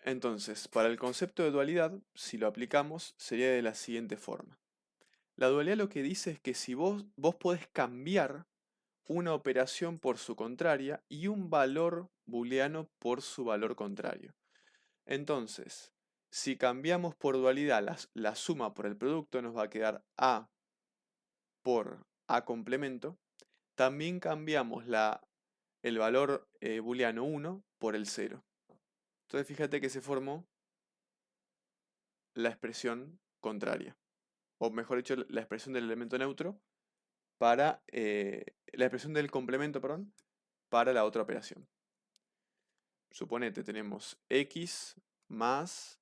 Entonces, para el concepto de dualidad, si lo aplicamos, sería de la siguiente forma. La dualidad lo que dice es que si vos podés cambiar una operación por su contraria y un valor booleano por su valor contrario. Entonces, si cambiamos por dualidad la suma por el producto, nos va a quedar A por A complemento. También cambiamos el valor booleano 1 por el 0. Entonces fíjate que se formó la expresión contraria, o mejor dicho, la expresión del elemento neutro para la expresión del complemento, perdón, para la otra operación. Suponete, tenemos x más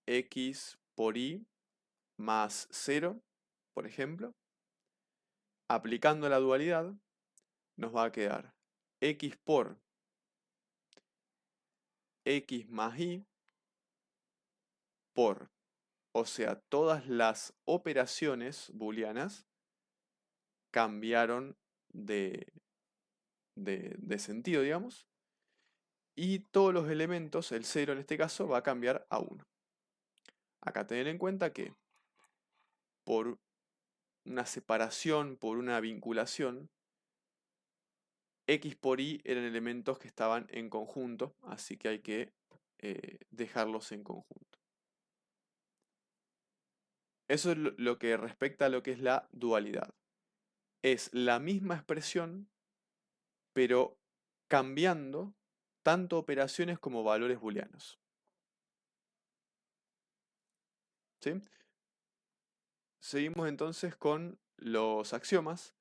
x por y más 0, por ejemplo. Aplicando la dualidad, nos va a quedar x por x más y por, o sea, todas las operaciones booleanas cambiaron de, de sentido, digamos, y todos los elementos, el 0 en este caso, va a cambiar a 1. Acá tener en cuenta que por una separación, por una vinculación, x por y eran elementos que estaban en conjunto, así que hay que dejarlos en conjunto. Eso es lo que respecta a lo que es la dualidad. Es la misma expresión, pero cambiando tanto operaciones como valores booleanos. ¿Sí? Seguimos entonces con los axiomas.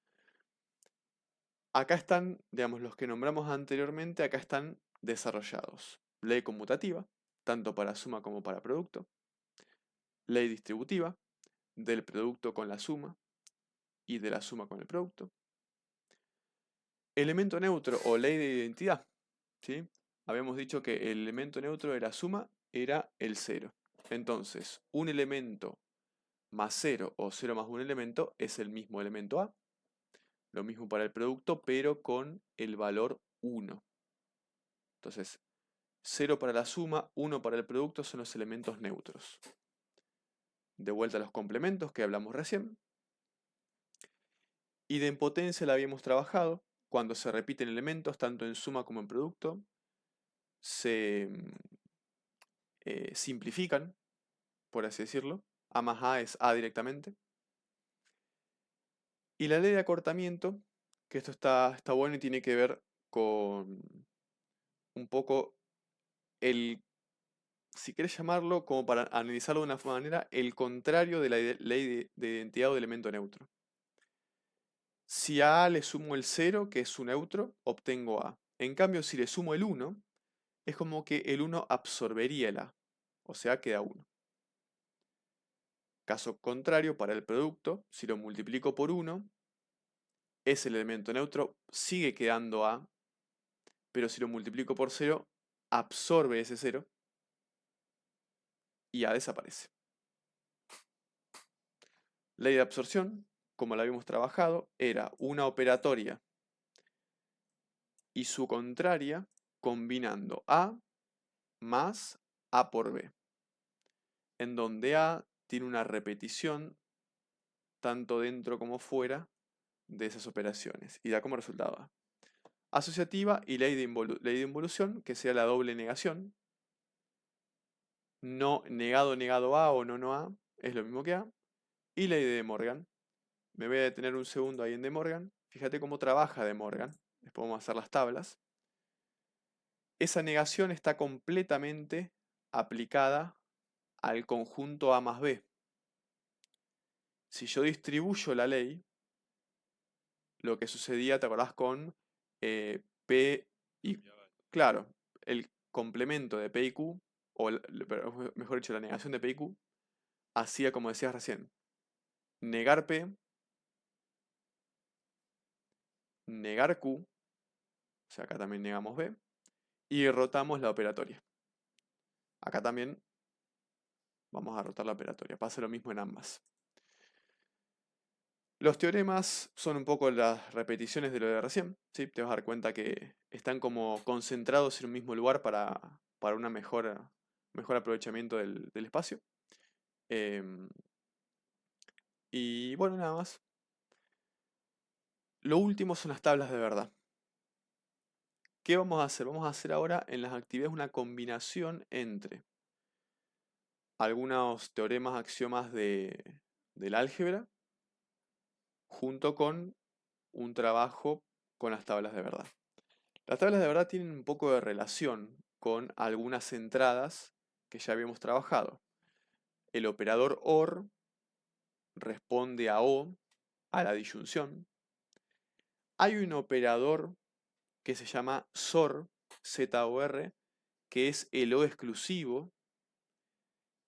Acá están, digamos, los que nombramos anteriormente, acá están desarrollados. Ley conmutativa, tanto para suma como para producto. Ley distributiva, del producto con la suma y de la suma con el producto. Elemento neutro o ley de identidad, ¿sí? Habíamos dicho que el elemento neutro de la suma era el 0. Entonces, un elemento más 0 o 0 más un elemento es el mismo elemento A. Lo mismo para el producto, pero con el valor 1. Entonces, 0 para la suma, 1 para el producto son los elementos neutros. De vuelta a los complementos que hablamos recién. Idempotencia la habíamos trabajado. Cuando se repiten elementos, tanto en suma como en producto, se simplifican, por así decirlo. A más A es A directamente. Y la ley de acortamiento, que esto está bueno y tiene que ver con un poco el, si querés llamarlo, como para analizarlo de una manera, el contrario de la ley de identidad o de elemento neutro. Si a A le sumo el 0, que es su neutro, obtengo A. En cambio, si le sumo el 1, es como que el 1 absorbería el A, o sea, queda 1. Caso contrario, para el producto, si lo multiplico por 1, ese elemento neutro sigue quedando A, pero si lo multiplico por 0, absorbe ese 0 y A desaparece. Ley de absorción, como la habíamos trabajado, era una operatoria y su contraria combinando A más A por B, en donde A tiene una repetición tanto dentro como fuera de esas operaciones y da como resultado A. Asociativa y ley de involución, que sea la doble negación. No negado negado A o no A es lo mismo que A. Y ley de Morgan. Me voy a detener un segundo ahí en De Morgan. Fíjate cómo trabaja De Morgan. Después vamos a hacer las tablas. Esa negación está completamente aplicada al conjunto A más B. Si yo distribuyo la ley, lo que sucedía, ¿te acordás con P y... Claro, el complemento de P y Q, o mejor dicho, la negación de P y Q, hacía como decías recién, negar P, negar Q, o sea, acá también negamos B, y rotamos la operatoria. Acá también vamos a rotar la operatoria, pasa lo mismo en ambas. Los teoremas son un poco las repeticiones de lo de recién, ¿sí? Te vas a dar cuenta que están como concentrados en un mismo lugar para una mejor mejor aprovechamiento del espacio. Em, y bueno, nada más. Lo último son las tablas de verdad. ¿Qué vamos a hacer? Vamos a hacer ahora en las actividades una combinación entre algunos teoremas, axiomas del álgebra, junto con un trabajo con las tablas de verdad. Las tablas de verdad tienen un poco de relación con algunas entradas que ya habíamos trabajado. El operador OR responde a O, a la disyunción. Hay un operador que se llama ZOR, Z-O-R, que es el O exclusivo,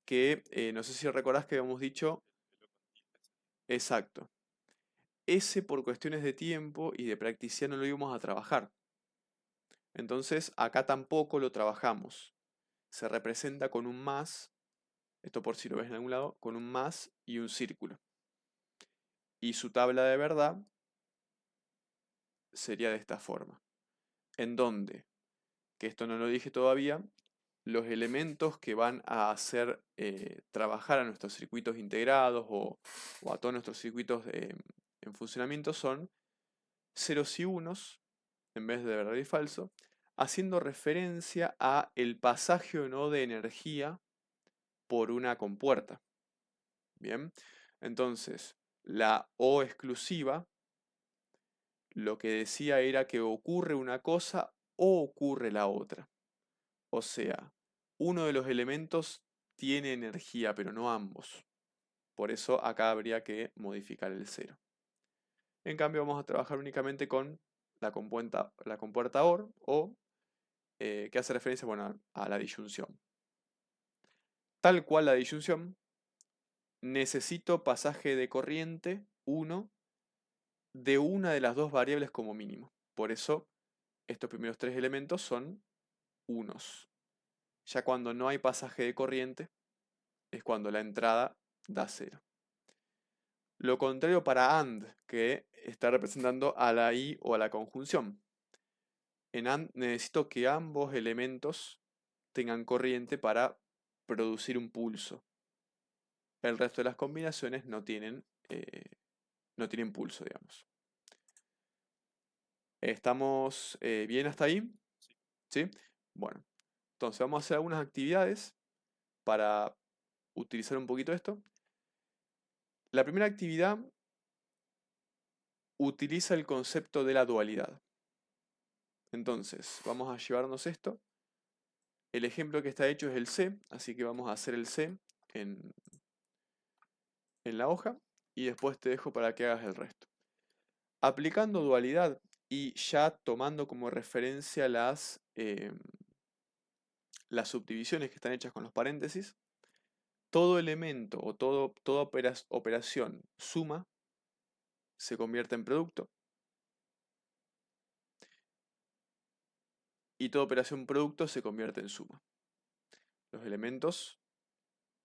que no sé si recordás que habíamos dicho, exacto. Ese por cuestiones de tiempo y de practicidad no lo íbamos a trabajar. Entonces acá tampoco lo trabajamos. Se representa con un más, esto por si lo ves en algún lado, con un más y un círculo. Y su tabla de verdad sería de esta forma. En donde, que esto no lo dije todavía, los elementos que van a hacer trabajar a nuestros circuitos integrados o a todos nuestros circuitos en funcionamiento son ceros y unos en vez de verdadero y falso, haciendo referencia a el pasaje o no de energía por una compuerta. Bien, entonces la O exclusiva lo que decía era que ocurre una cosa o ocurre la otra. O sea, uno de los elementos tiene energía, pero no ambos. Por eso acá habría que modificar el cero. En cambio vamos a trabajar únicamente con la compuerta OR o que hace referencia, bueno, a la disyunción. Tal cual la disyunción, necesito pasaje de corriente 1 de una de las dos variables como mínimo. Por eso estos primeros tres elementos son unos. Ya cuando no hay pasaje de corriente es cuando la entrada da 0. Lo contrario para AND, que está representando a la I o a la conjunción. En AND necesito que ambos elementos tengan corriente para producir un pulso. El resto de las combinaciones no tienen pulso, digamos. ¿Estamos bien hasta ahí? ¿Sí? Bueno, entonces vamos a hacer algunas actividades para utilizar un poquito esto. La primera actividad utiliza el concepto de la dualidad. Entonces, vamos a llevarnos esto. El ejemplo que está hecho es el C, así que vamos a hacer el C en, en la hoja y después te dejo para que hagas el resto. Aplicando dualidad y ya tomando como referencia las subdivisiones que están hechas con los paréntesis, todo elemento o toda operación suma se convierte en producto y toda operación producto se convierte en suma. Los elementos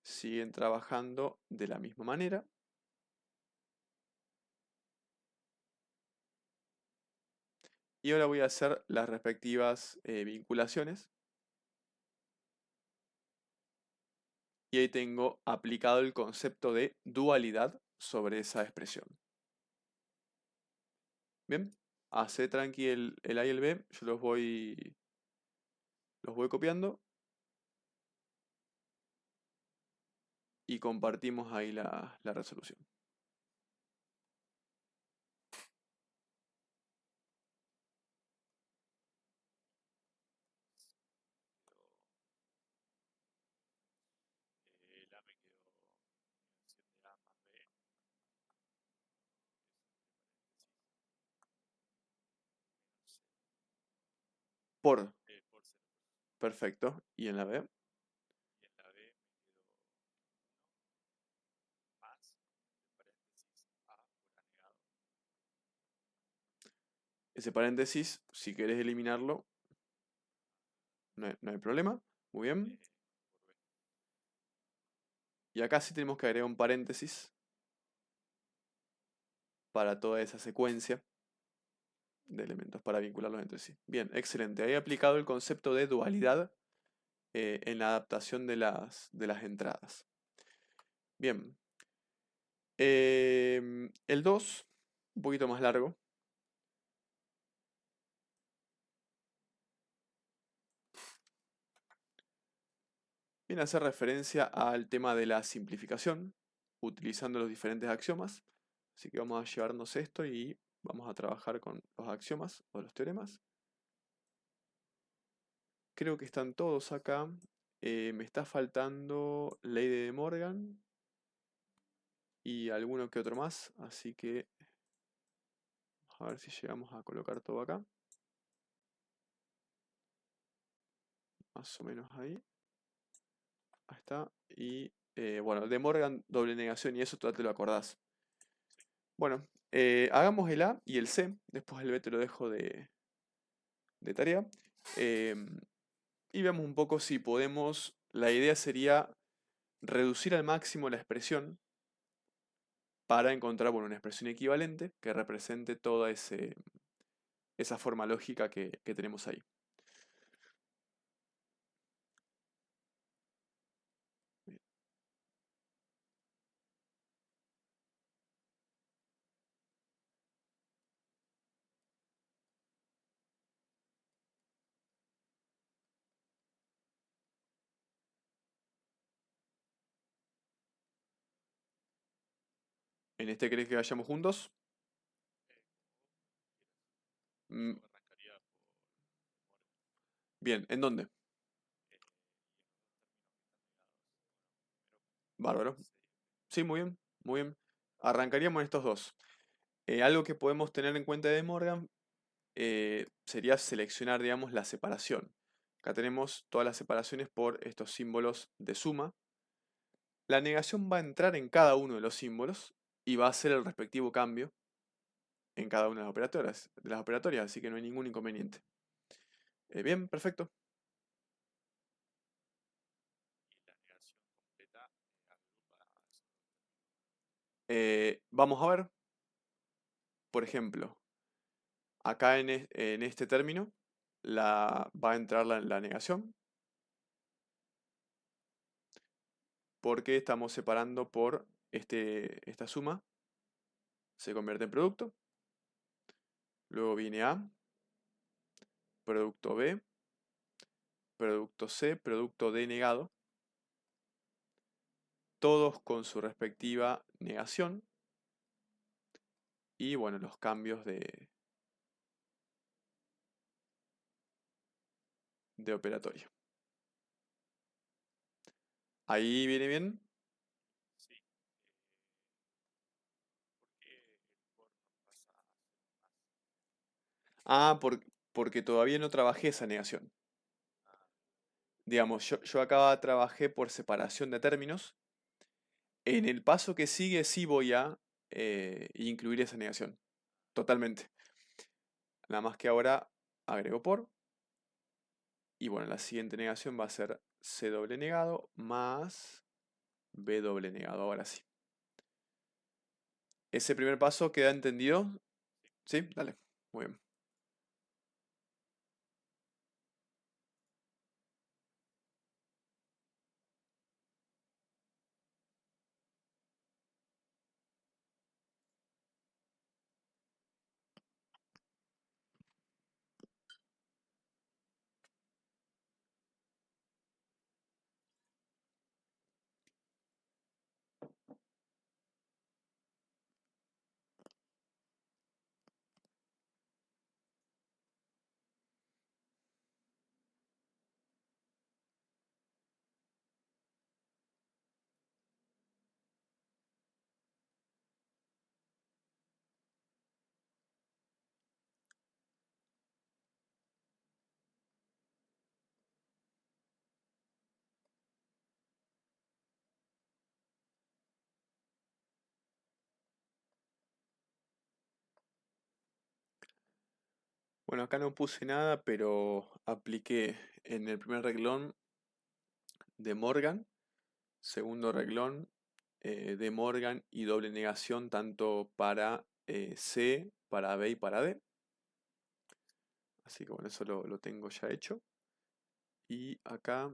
siguen trabajando de la misma manera. Y ahora voy a hacer las respectivas vinculaciones. Y ahí tengo aplicado el concepto de dualidad sobre esa expresión. Bien, hace tranqui el A y el B, yo los voy copiando y compartimos ahí la resolución. Por, perfecto. ¿Y en la B? Ese paréntesis, si querés eliminarlo, no hay problema. Muy bien. Y acá sí tenemos que agregar un paréntesis para toda esa secuencia de elementos para vincularlos entre sí. Bien, excelente. Ahí he aplicado el concepto de dualidad en la adaptación de las entradas. Bien. El 2, un poquito más largo. Viene a hacer referencia al tema de la simplificación, utilizando los diferentes axiomas. Así que vamos a llevarnos esto y vamos a trabajar con los axiomas o los teoremas. Creo que están todos acá. Me está faltando ley de De Morgan y alguno que otro más. Así que a ver si llegamos a colocar todo acá. Más o menos ahí. Ahí está. Y bueno, De Morgan, doble negación y eso tú ya te lo acordás. Bueno, hagamos el A y el C. Después el B te lo dejo de tarea. Y veamos un poco si podemos. La idea sería reducir al máximo la expresión para encontrar, bueno, una expresión equivalente que represente toda esa forma lógica que tenemos ahí. ¿En este querés que vayamos juntos? Mm, bien, ¿en dónde? Bárbaro. Sí, muy bien, muy bien. Arrancaríamos en estos dos. Algo que podemos tener en cuenta de Morgan sería seleccionar, digamos, la separación. Acá tenemos todas las separaciones por estos símbolos de suma. La negación va a entrar en cada uno de los símbolos y va a hacer el respectivo cambio en cada una de las operatorias, así que no hay ningún inconveniente. Bien, perfecto. Vamos a ver, por ejemplo, acá en este término va a entrar la negación porque estamos separando por esta suma, se convierte en producto, luego viene A, producto B, producto C, producto D negado, todos con su respectiva negación y bueno, los cambios de operatorio. Ahí viene bien. Ah, porque todavía no trabajé esa negación. Digamos, yo acá trabajé por separación de términos. En el paso que sigue sí voy a incluir esa negación. Totalmente. Nada más que ahora agrego por. Y bueno, la siguiente negación va a ser C doble negado más B doble negado. Ahora sí. ¿Ese primer paso queda entendido? Sí, dale. Muy bien. Bueno, acá no puse nada, pero apliqué en el primer reglón de Morgan, segundo reglón de Morgan y doble negación tanto para C, para B y para D. Así que bueno, eso lo tengo ya hecho. Y acá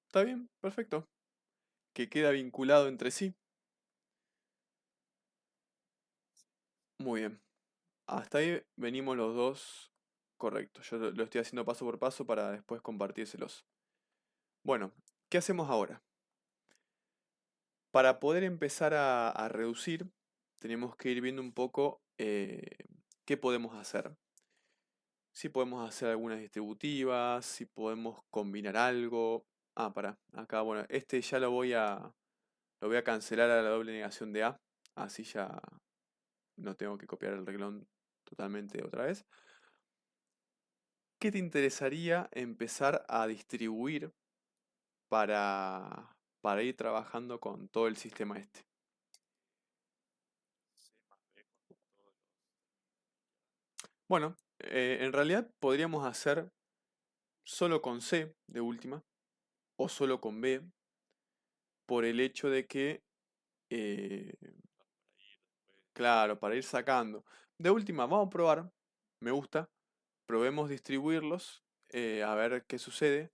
¿Está bien? Perfecto. Que queda vinculado entre sí. Muy bien. Hasta ahí venimos los dos correctos. Yo lo estoy haciendo paso por paso para después compartírselos. Bueno, ¿qué hacemos ahora? Para poder empezar a reducir, tenemos que ir viendo un poco qué podemos hacer. Si podemos hacer algunas distributivas, si podemos combinar algo. Ah, para, acá, bueno, este ya lo voy a cancelar a la doble negación de A. Así ya no tengo que copiar el reglón totalmente otra vez. ¿Qué te interesaría empezar a distribuir para ir trabajando con todo el sistema este? Bueno, en realidad podríamos hacer solo con C de última o solo con B por el hecho de que, eh, claro, para ir sacando. De última, vamos a probar, me gusta, probemos distribuirlos, a ver qué sucede.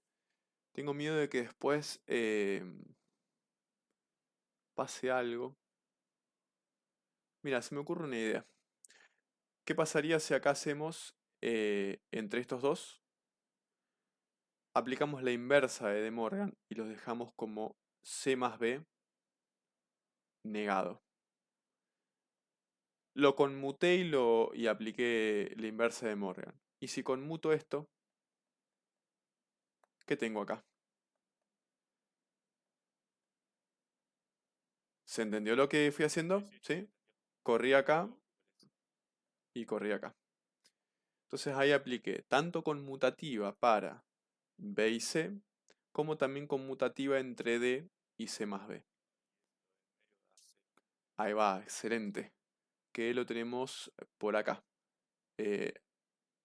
Tengo miedo de que después pase algo. Mira, se me ocurre una idea. ¿Qué pasaría si acá hacemos entre estos dos? Aplicamos la inversa de Morgan y los dejamos como C más B negado. Lo conmuté y apliqué la inversa de Morgan. Y si conmuto esto, ¿qué tengo acá? ¿Se entendió lo que fui haciendo? ¿Sí? Corrí acá y corrí acá. Entonces ahí apliqué tanto conmutativa para B y C, como también conmutativa entre D y C más B. Ahí va, excelente. Que lo tenemos por acá, eh,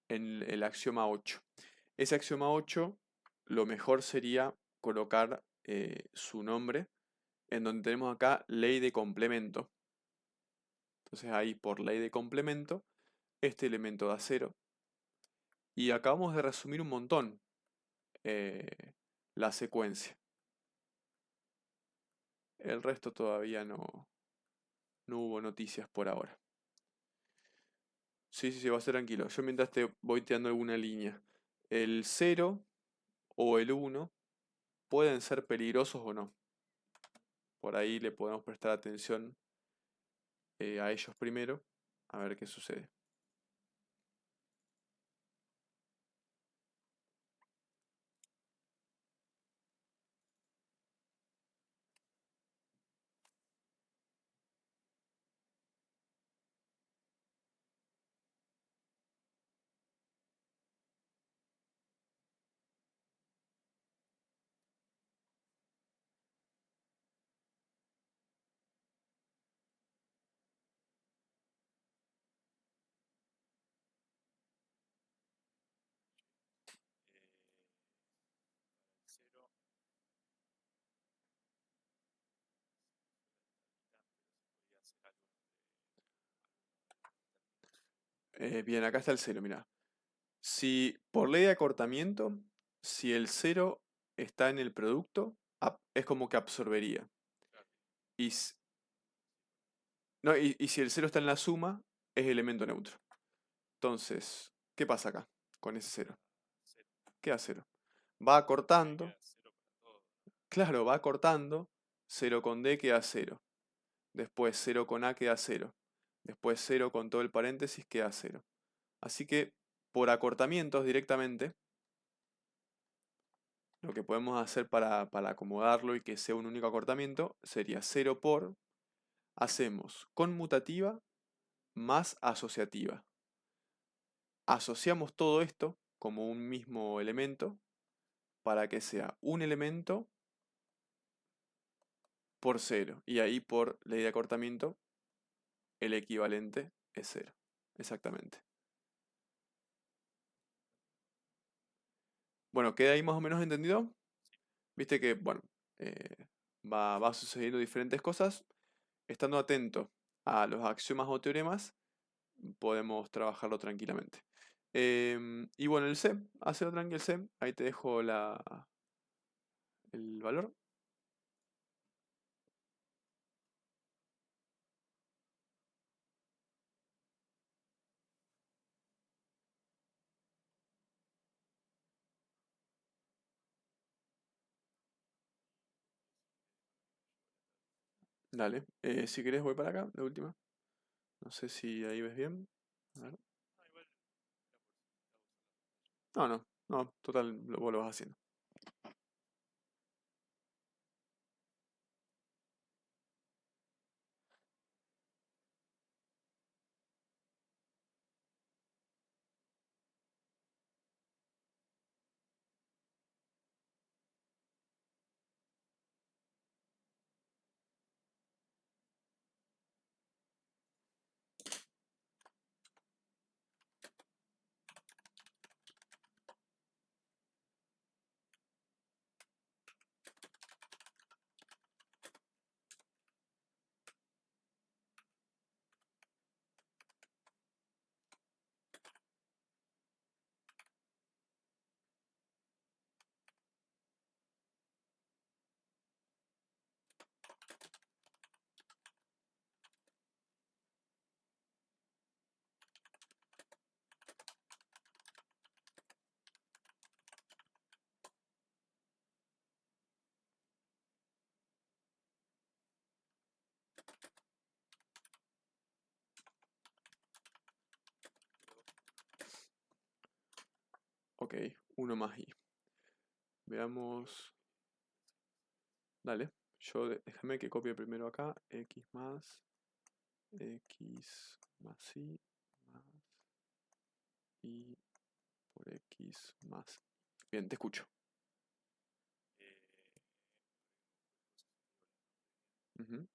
en el axioma 8. Ese axioma 8, lo mejor sería colocar su nombre, en donde tenemos acá ley de complemento. Entonces ahí por ley de complemento, este elemento da 0. Y acabamos de resumir un montón la secuencia. El resto todavía no hubo noticias por ahora. Sí, sí, sí, va a ser tranquilo. Yo mientras te voy tirando alguna línea. El 0 o el 1 pueden ser peligrosos o no. Por ahí le podemos prestar atención a ellos primero, a ver qué sucede. Bien, acá está el 0, mira. Si por ley de acortamiento, si el 0 está en el producto, es como que absorbería. Y, no, y si el 0 está en la suma, es elemento neutro. Entonces, ¿qué pasa acá con ese 0? Queda 0. Va acortando, claro, va acortando, 0 con D queda 0. Después 0 con A queda 0. Después 0 con todo el paréntesis queda 0. Así que por acortamientos directamente, lo que podemos hacer para acomodarlo y que sea un único acortamiento sería 0 por, hacemos conmutativa más asociativa. Asociamos todo esto como un mismo elemento para que sea un elemento por 0. Y ahí por ley de acortamiento el equivalente es 0. Exactamente. Bueno, ¿queda ahí más o menos entendido? Viste que, bueno, eh, va sucediendo diferentes cosas. Estando atento a los axiomas o teoremas, podemos trabajarlo tranquilamente. Y bueno, el C, hacelo tranquilo el C. Ahí te dejo el valor. Dale, si querés voy para acá, de última. No sé si ahí ves bien. A ver. No, no, no, total, vos lo vas haciendo. Ok, 1 más i. Veamos. Dale, déjame que copie primero acá. X más i más i por x más. Bien, te escucho. Ujú.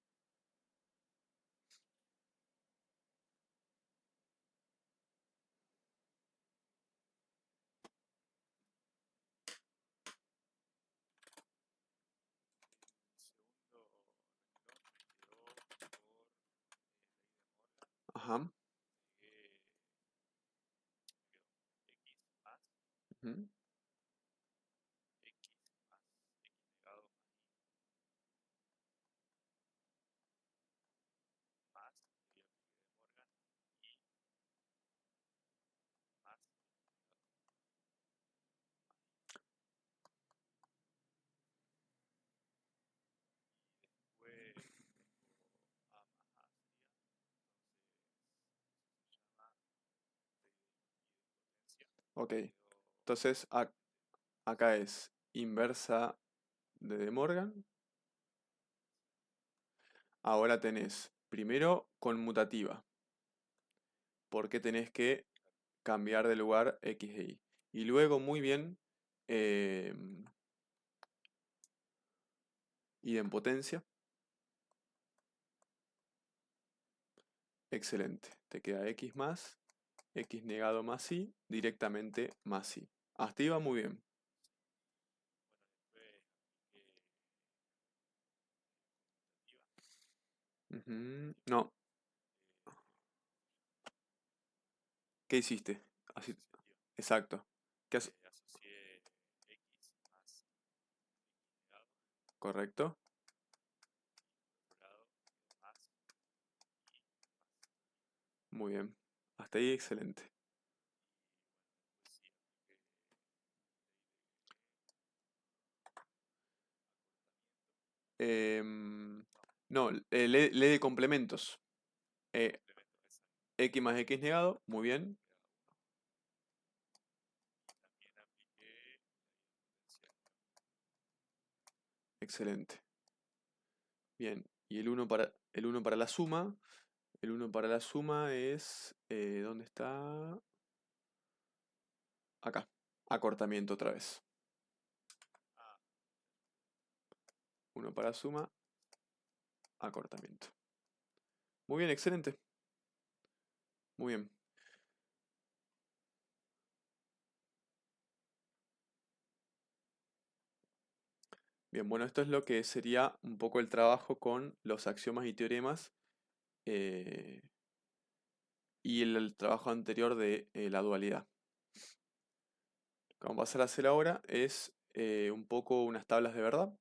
Ajá. Ujú. Ok, entonces acá es inversa de Morgan. Ahora tenés primero conmutativa, porque tenés que cambiar de lugar x e y. Y luego, muy bien, idempotencia. Excelente. Te queda x más, x negado más y, directamente más y. Hasta ahí va muy bien. Ujú. No, ¿qué hiciste? Así, exacto. ¿Qué has- Correcto. Muy bien. Hasta ahí excelente. No, ley de complementos. Eh, X más X negado, muy bien. Excelente. Bien. Y el 1 para la suma. El 1 para la suma es... ¿dónde está? Acá. Acortamiento otra vez. 1 para suma. Acortamiento. Muy bien, excelente. Muy bien. Bien, bueno, esto es lo que sería un poco el trabajo con los axiomas y teoremas eh, y el trabajo anterior de la dualidad. Lo que vamos a pasar a hacer ahora es un poco unas tablas de verdad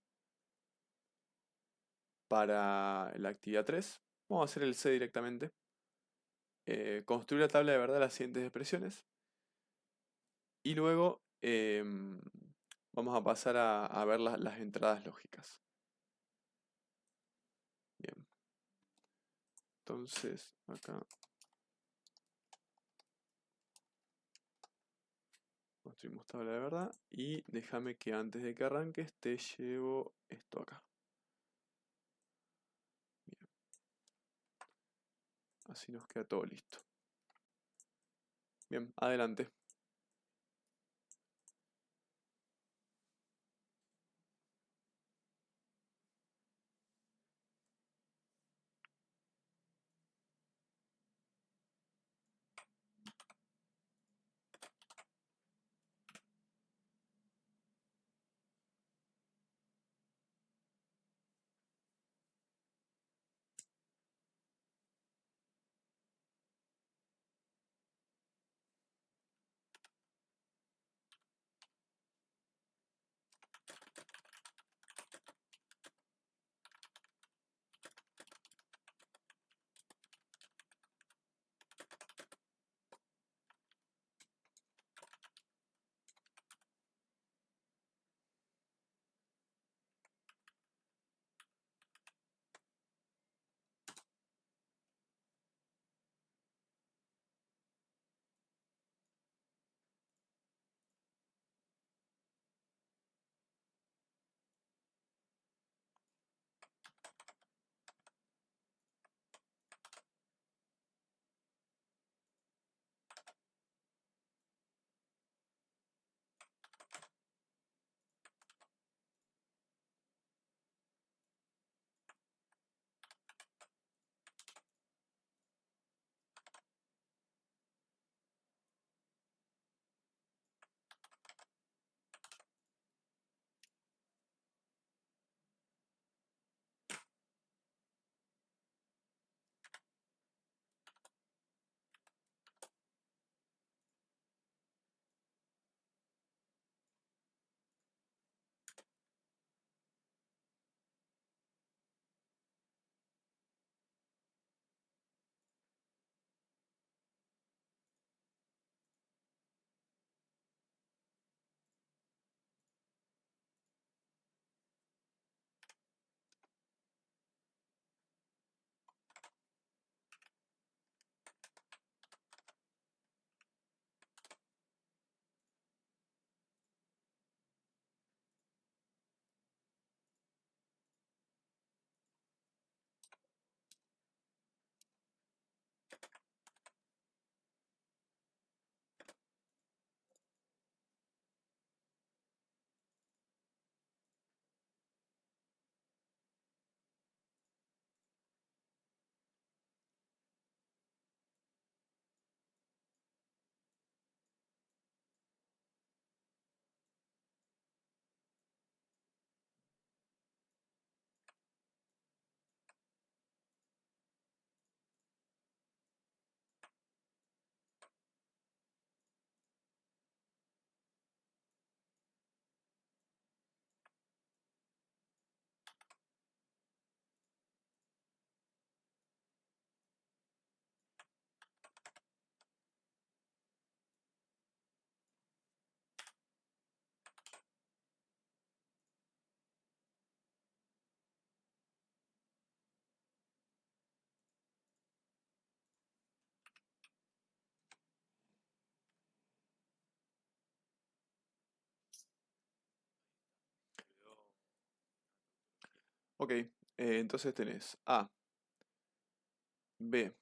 para la actividad 3. Vamos a hacer el C directamente. Construir la tabla de verdad de las siguientes expresiones. Y luego vamos a pasar a ver las entradas lógicas. Bien. Entonces, acá construimos tabla de verdad. Y déjame que antes de que arranques te llevo esto acá. Bien. Así nos queda todo listo. Bien, adelante. Ok, entonces tenés A, B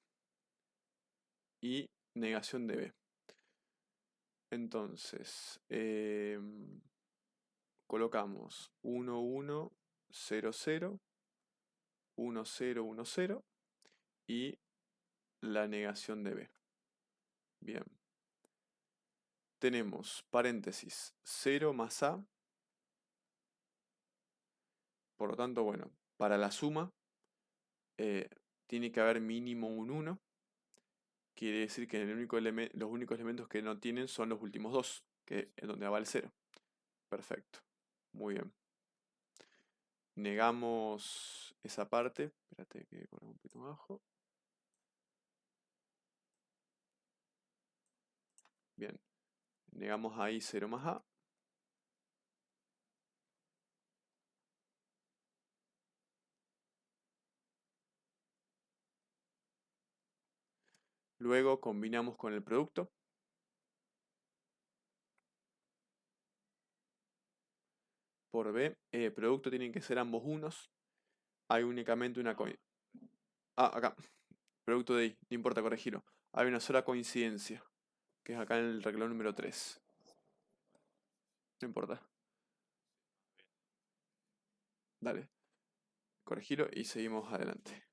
y negación de B. Entonces, colocamos 1, 1, 0, 0, 1, 0, 1, 0 y la negación de B. Bien. Tenemos paréntesis 0 más A. Por lo tanto, bueno, para la suma tiene que haber mínimo un 1. Quiere decir que los únicos elementos que no tienen son los últimos dos, que es donde va el 0. Perfecto. Muy bien. Negamos esa parte. Espérate que corra un poquito abajo. Bien. Negamos ahí 0 más A. Luego combinamos con el producto. Por B, producto tienen que ser ambos unos. Hay únicamente una acá. Producto de I, no importa, corregirlo. Hay una sola coincidencia, que es acá en el renglón número 3. No importa. Dale. Corregirlo y seguimos adelante.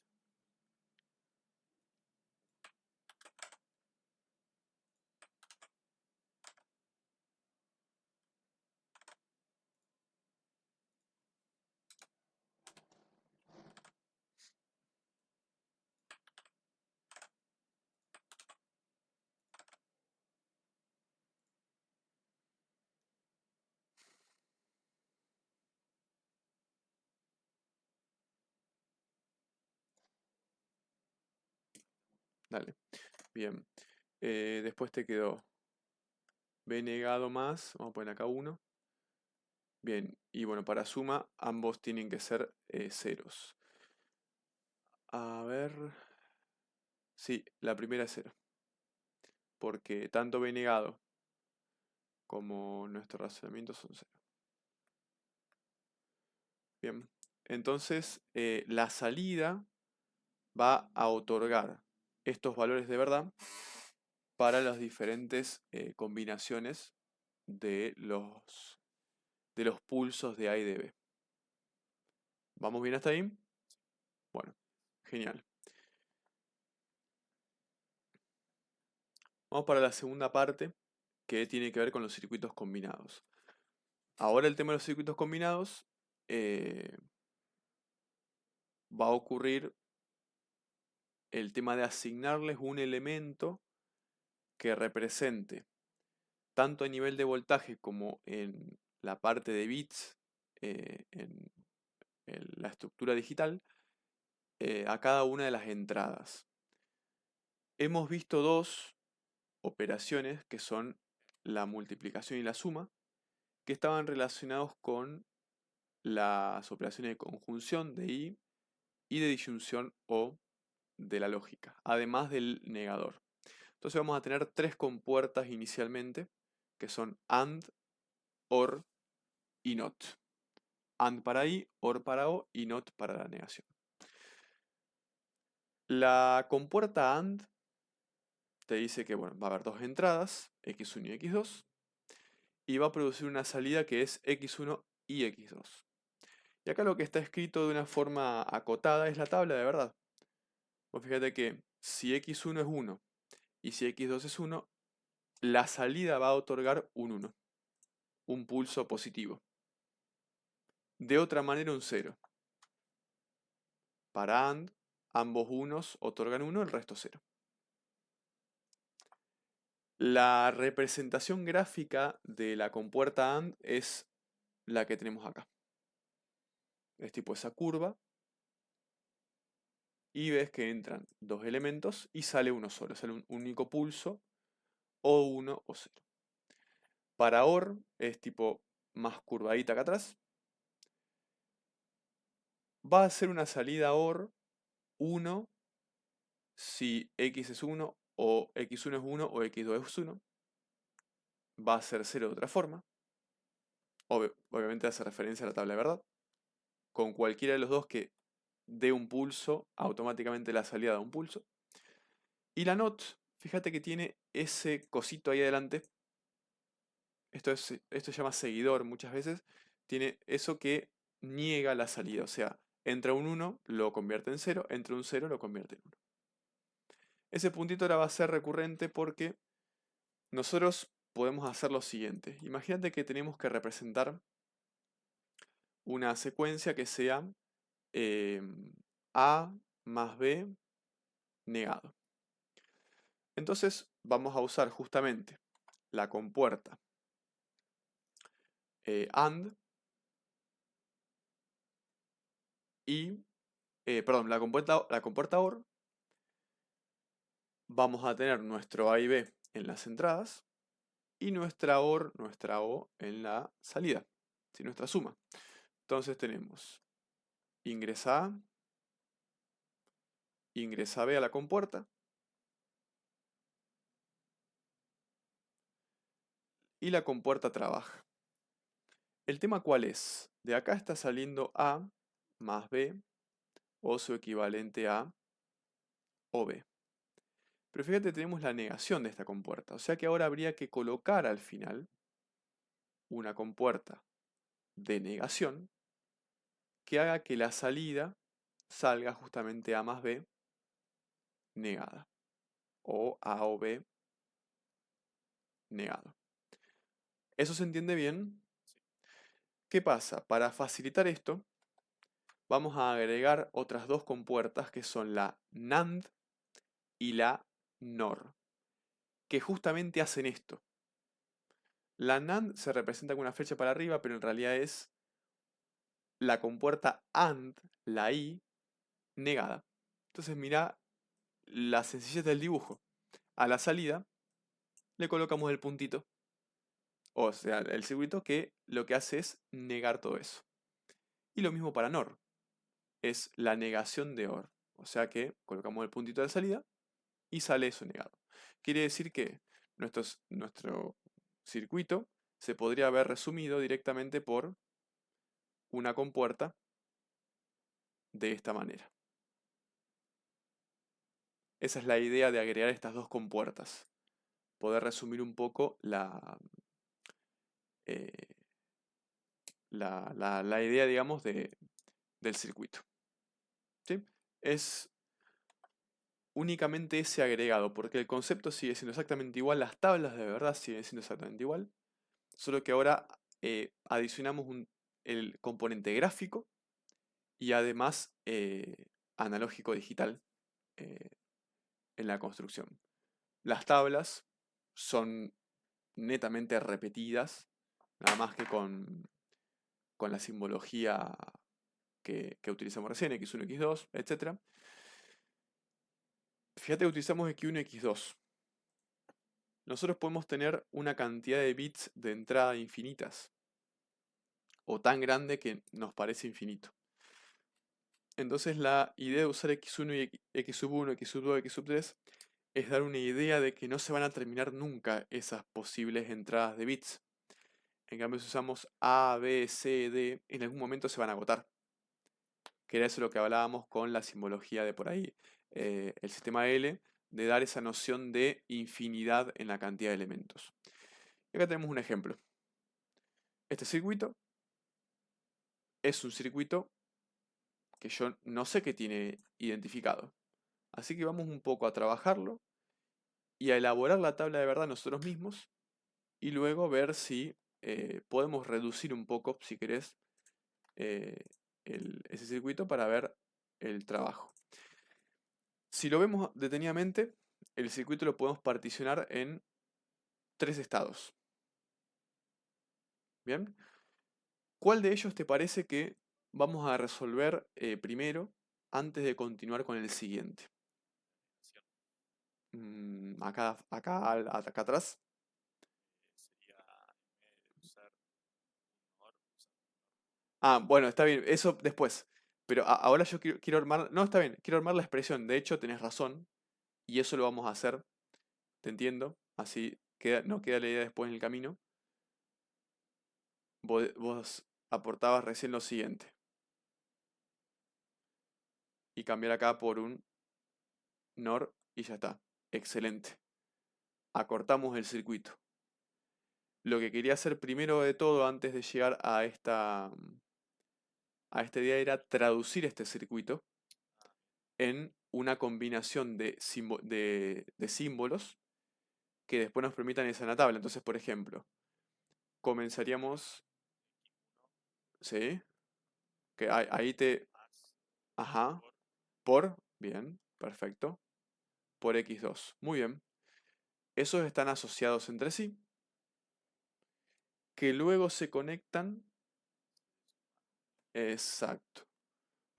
Dale. Bien. Después te quedó B negado más. Vamos a poner acá 1. Bien. Y bueno, para suma, ambos tienen que ser ceros. A ver. Sí, la primera es 0. Porque tanto B negado como nuestro razonamiento son 0. Bien. Entonces, la salida va a otorgar estos valores de verdad para las diferentes combinaciones de los pulsos de A y de B. ¿Vamos bien hasta ahí? Bueno, genial. Vamos para la segunda parte, que tiene que ver con los circuitos combinados. Ahora el tema de los circuitos combinados va a ocurrir el tema de asignarles un elemento que represente tanto a nivel de voltaje como en la parte de bits, en la estructura digital, a cada una de las entradas. Hemos visto dos operaciones que son la multiplicación y la suma, que estaban relacionados con las operaciones de conjunción de y de disyunción o de la lógica, además del negador. Entonces vamos a tener tres compuertas inicialmente, que son AND, OR y NOT. AND para I, OR para O y NOT para la negación. La compuerta AND te dice que bueno, va a haber dos entradas, x1 y x2, y va a producir una salida que es x1 y x2. Y acá lo que está escrito de una forma acotada es la tabla de verdad. Pues fíjate que si x1 es 1 y si x2 es 1, la salida va a otorgar un 1, un pulso positivo. De otra manera un 0. Para AND, ambos unos otorgan 1, el resto 0. La representación gráfica de la compuerta AND es la que tenemos acá. Es tipo esa curva. Y ves que entran dos elementos y sale uno solo. Sale un único pulso, o 1 o 0. Para OR es tipo más curvadita acá atrás. Va a ser una salida OR 1 si X es 1 o X1 es 1 o X2 es 1. Va a ser 0 de otra forma. Obviamente hace referencia a la tabla de verdad. Con cualquiera de los dos que dé un pulso, automáticamente la salida da un pulso. Y la NOT, fíjate que tiene ese cosito ahí adelante. Esto se llama seguidor muchas veces. Tiene eso que niega la salida. O sea, entra un 1, lo convierte en 0. Entra un 0, lo convierte en 1. Ese puntito ahora va a ser recurrente porque nosotros podemos hacer lo siguiente. Imagínate que tenemos que representar una secuencia que sea A más B negado. Entonces vamos a usar justamente la compuerta AND y, perdón, la compuerta OR, vamos a tener nuestro A y B en las entradas y nuestra OR, nuestra O en la salida, ¿sí? Nuestra suma. Entonces tenemos ingresa A, ingresa B a la compuerta y la compuerta trabaja. ¿El tema cuál es? De acá está saliendo A más B o su equivalente a OB. Pero fíjate, tenemos la negación de esta compuerta, o sea que ahora habría que colocar al final una compuerta de negación que haga que la salida salga justamente A más B negada o A o B negado. ¿Eso se entiende bien? ¿Qué pasa? Para facilitar esto, vamos a agregar otras dos compuertas que son la NAND y la NOR, que justamente hacen esto. La NAND se representa con una flecha para arriba, pero en realidad es la compuerta AND, la I, negada. Entonces mira la sencillez del dibujo. A la salida le colocamos el puntito, o sea, el circuito que lo que hace es negar todo eso. Y lo mismo para NOR, es la negación de OR. O sea que colocamos el puntito de salida y sale eso negado. Quiere decir que nuestro circuito se podría haber resumido directamente por una compuerta de esta manera. Esa es la idea de agregar estas dos compuertas. Poder resumir un poco eh, la idea, digamos, del circuito. ¿Sí? Es únicamente ese agregado, porque el concepto sigue siendo exactamente igual, las tablas de verdad siguen siendo exactamente igual, solo que ahora adicionamos el componente gráfico y además analógico digital eh, en la construcción. Las tablas son netamente repetidas, nada más que con la simbología que utilizamos recién, x1, x2, etc. Fíjate que utilizamos x1 y x2. Nosotros podemos tener una cantidad de bits de entrada infinitas, o tan grande que nos parece infinito. Entonces la idea de usar x1 y x sub 1, x sub 2, x sub 3 es dar una idea de que no se van a terminar nunca esas posibles entradas de bits. En cambio, si usamos A, B, C, D, en algún momento se van a agotar. Que era eso lo que hablábamos con la simbología de por ahí, el sistema L, de dar esa noción de infinidad en la cantidad de elementos. Y acá tenemos un ejemplo. Este circuito es un circuito que yo no sé qué tiene identificado. Así que vamos un poco a trabajarlo y a elaborar la tabla de verdad nosotros mismos y luego ver si podemos reducir un poco, si querés, eh, ese circuito para ver el trabajo. Si lo vemos detenidamente, el circuito lo podemos particionar en tres estados. ¿Bien? ¿Cuál de ellos te parece que vamos a resolver primero antes de continuar con el siguiente? Acá atrás. Ah, bueno, está bien, eso después. Pero ahora yo quiero armar. No, está bien, quiero armar la expresión. De hecho, tenés razón. Y eso lo vamos a hacer. Te entiendo. Así no queda la idea después en el camino. Vos aportabas recién lo siguiente. Y cambiar acá por un NOR y ya está. Excelente. Acortamos el circuito. Lo que quería hacer primero de todo antes de llegar a esta idea era traducir este circuito en una combinación de símbolos que después nos permitan irse a la tabla. Entonces, por ejemplo, comenzaríamos, ¿sí? Que ahí ajá, bien, perfecto, por x2, muy bien. Esos están asociados entre sí, que luego se conectan, exacto.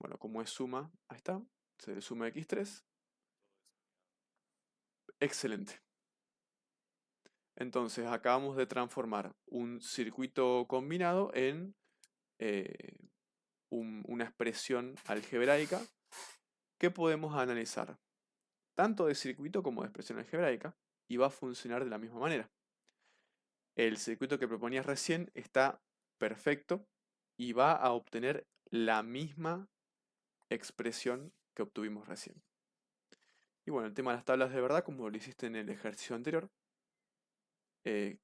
Bueno, como es suma, ahí está, se le suma x3. Excelente. Entonces acabamos de transformar un circuito combinado en eh, una expresión algebraica que podemos analizar tanto de circuito como de expresión algebraica y va a funcionar de la misma manera. El circuito que proponías recién está perfecto y va a obtener la misma expresión que obtuvimos recién. Y bueno, el tema de las tablas de verdad, como lo hiciste en el ejercicio anterior,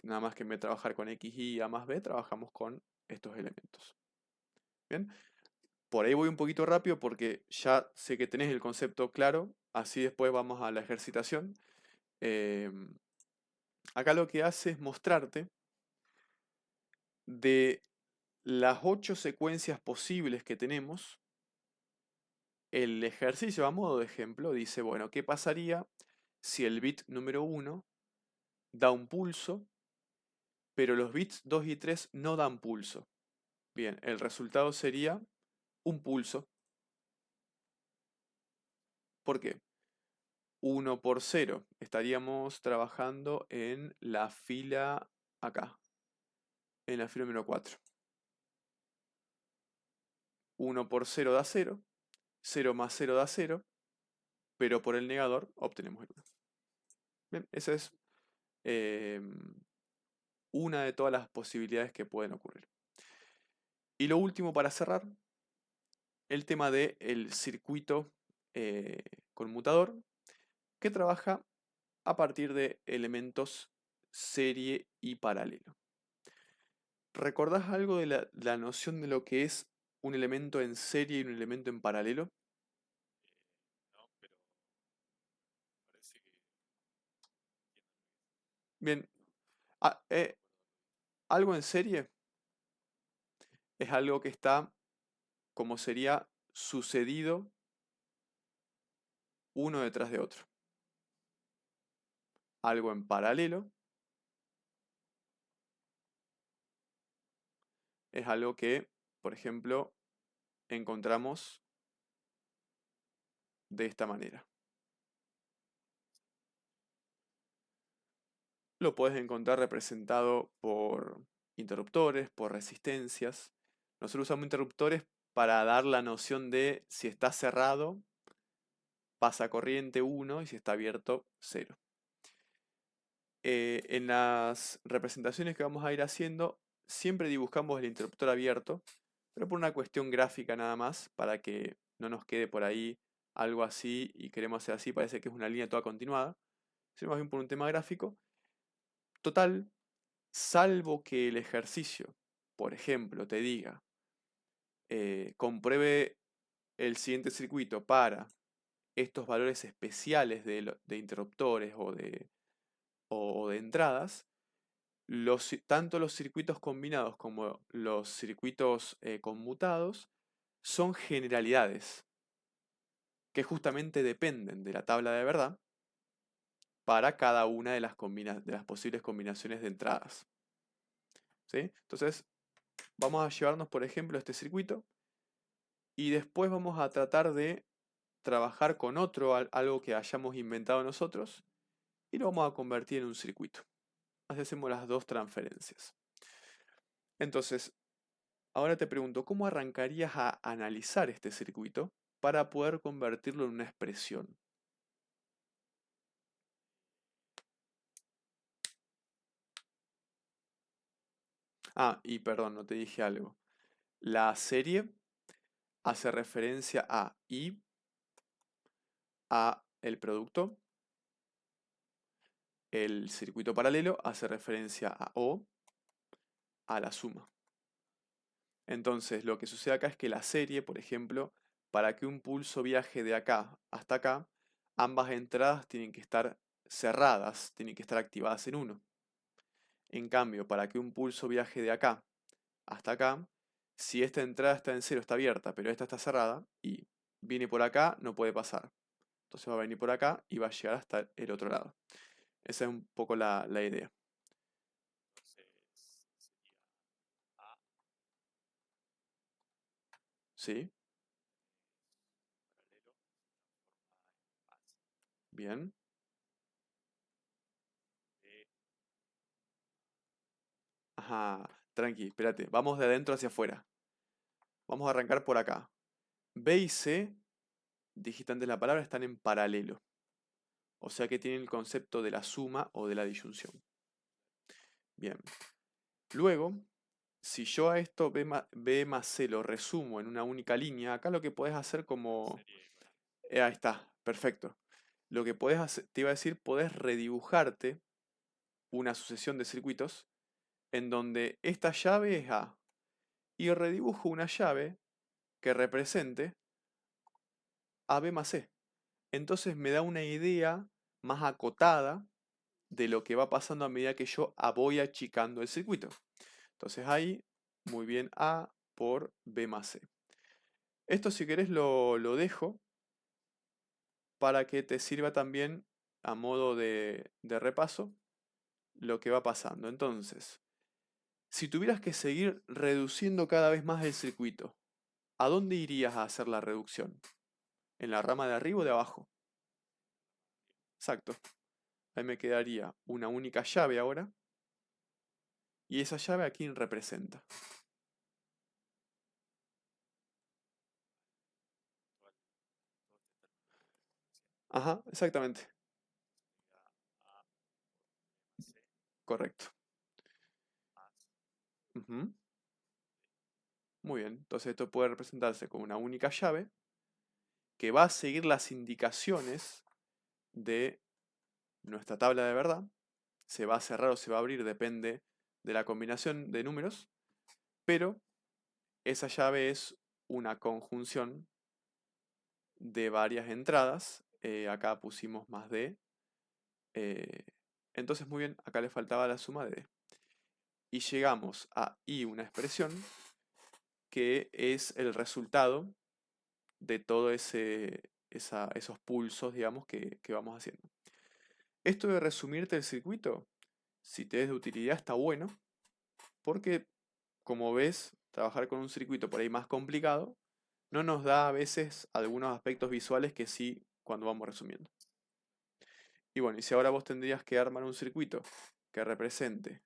nada más que en vez de trabajar con x, y a más b, trabajamos con estos elementos. Bien, por ahí voy un poquito rápido porque ya sé que tenés el concepto claro, así después vamos a la ejercitación. Acá lo que hace es mostrarte de las 8 secuencias posibles que tenemos. El ejercicio a modo de ejemplo dice, bueno, ¿qué pasaría si el bit número 1 da un pulso, pero los bits 2 y 3 no dan pulso? Bien, el resultado sería un pulso. ¿Por qué? 1 por 0. Estaríamos trabajando en la fila acá, en la fila número 4. 1 por 0 da 0, 0 más 0 da 0, pero por el negador obtenemos el 1. Bien, esa es una de todas las posibilidades que pueden ocurrir. Y lo último para cerrar, el tema del circuito conmutador que trabaja a partir de elementos serie y paralelo. ¿Recordás algo de la noción de lo que es un elemento en serie y un elemento en paralelo? Bien, a- eh, algo en serie es algo que está, como sería, sucedido uno detrás de otro. Algo en paralelo es algo que, por ejemplo, encontramos de esta manera. Lo puedes encontrar representado por interruptores, por resistencias. Nosotros usamos interruptores para dar la noción de si está cerrado, pasa corriente 1 y si está abierto 0. En las representaciones que vamos a ir haciendo, siempre dibujamos el interruptor abierto, pero por una cuestión gráfica nada más, para que no nos quede por ahí algo así y queremos hacer así, parece que es una línea toda continuada, sino más bien por un tema gráfico. Total, salvo que el ejercicio, por ejemplo, te diga, compruebe el siguiente circuito para estos valores especiales de interruptores o de entradas, tanto los circuitos combinados como los circuitos conmutados son generalidades que justamente dependen de la tabla de verdad para cada una de de las posibles combinaciones de entradas. ¿Sí? Entonces, vamos a llevarnos, por ejemplo, este circuito y después vamos a tratar de trabajar con otro, algo que hayamos inventado nosotros, y lo vamos a convertir en un circuito. Así hacemos las dos transferencias. Entonces, ahora te pregunto, ¿cómo arrancarías a analizar este circuito para poder convertirlo en una expresión? Ah, y perdón, no te dije algo. La serie hace referencia a I, a el producto. El circuito paralelo hace referencia a O, a la suma. Entonces, lo que sucede acá es que la serie, por ejemplo, para que un pulso viaje de acá hasta acá, ambas entradas tienen que estar cerradas, tienen que estar activadas en uno. En cambio, para que un pulso viaje de acá hasta acá, si esta entrada está en cero, está abierta, pero esta está cerrada y viene por acá, no puede pasar. Entonces va a venir por acá y va a llegar hasta el otro lado. Esa es un poco la idea. ¿Sí? Bien. Ajá, tranqui, espérate. Vamos de adentro hacia afuera. Vamos a arrancar por acá. B y C, dijiste antes la palabra, están en paralelo. O sea que tienen el concepto de la suma o de la disyunción. Bien. Luego, si yo a esto B más C lo resumo en una única línea, acá lo que podés hacer como... ahí está, perfecto. Lo que podés hacer, te iba a decir, podés redibujarte una sucesión de circuitos en donde esta llave es A y redibujo una llave que represente a B más C. Entonces me da una idea más acotada de lo que va pasando a medida que yo voy achicando el circuito. Entonces ahí, muy bien, A por B más C. Esto si querés lo dejo para que te sirva también a modo de repaso lo que va pasando. Entonces, si tuvieras que seguir reduciendo cada vez más el circuito, ¿a dónde irías a hacer la reducción? ¿En la rama de arriba o de abajo? Exacto. Ahí me quedaría una única llave ahora. ¿Y esa llave a quién representa? Ajá, exactamente. Correcto. Ujú. Muy bien. Entonces esto puede representarse como una única llave que va a seguir las indicaciones de nuestra tabla de verdad. Se va a cerrar o se va a abrir, depende de la combinación de números, pero esa llave es una conjunción de varias entradas. Acá pusimos más de. eh, entonces, muy bien, acá le faltaba la suma de D. Y llegamos a I, una expresión que es el resultado de todo esos pulsos, digamos, que vamos haciendo. Esto de resumirte el circuito, si te es de utilidad, está bueno, porque, como ves, trabajar con un circuito por ahí más complicado no nos da a veces algunos aspectos visuales que sí cuando vamos resumiendo. Y bueno, y si ahora vos tendrías que armar un circuito que represente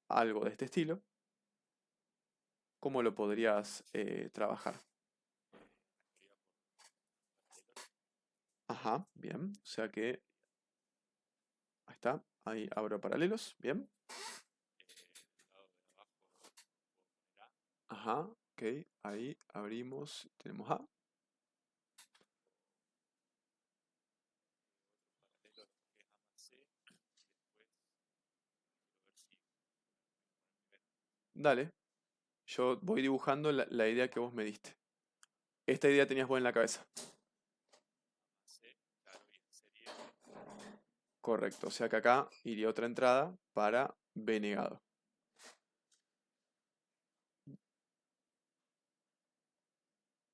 algo de este estilo, ¿cómo lo podrías trabajar? Ajá, bien. O sea que, ahí está, ahí abro paralelos, bien. Ajá, ok, ahí abrimos, tenemos A. Dale, yo voy dibujando la idea que vos me diste. Esta idea tenías vos en la cabeza. Correcto, o sea que acá iría otra entrada para B negado.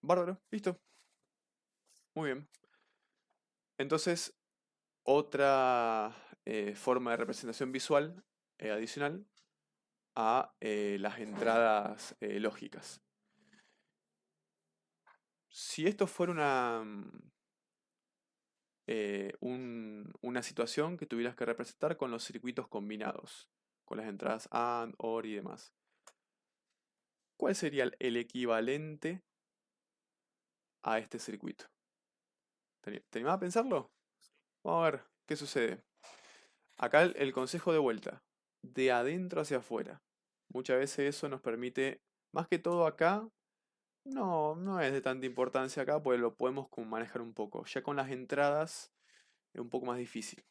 Bárbaro, listo, muy bien. Entonces, otra forma de representación visual adicional a las entradas lógicas. Si esto fuera una situación que tuvieras que representar con los circuitos combinados, con las entradas AND, OR y demás, ¿cuál sería el equivalente a este circuito? ¿Te animás a pensarlo? Vamos a ver qué sucede. Acá el consejo de vuelta, de adentro hacia afuera. Muchas veces eso nos permite, más que todo acá, no es de tanta importancia acá, pues lo podemos como manejar un poco. Ya con las entradas es un poco más difícil.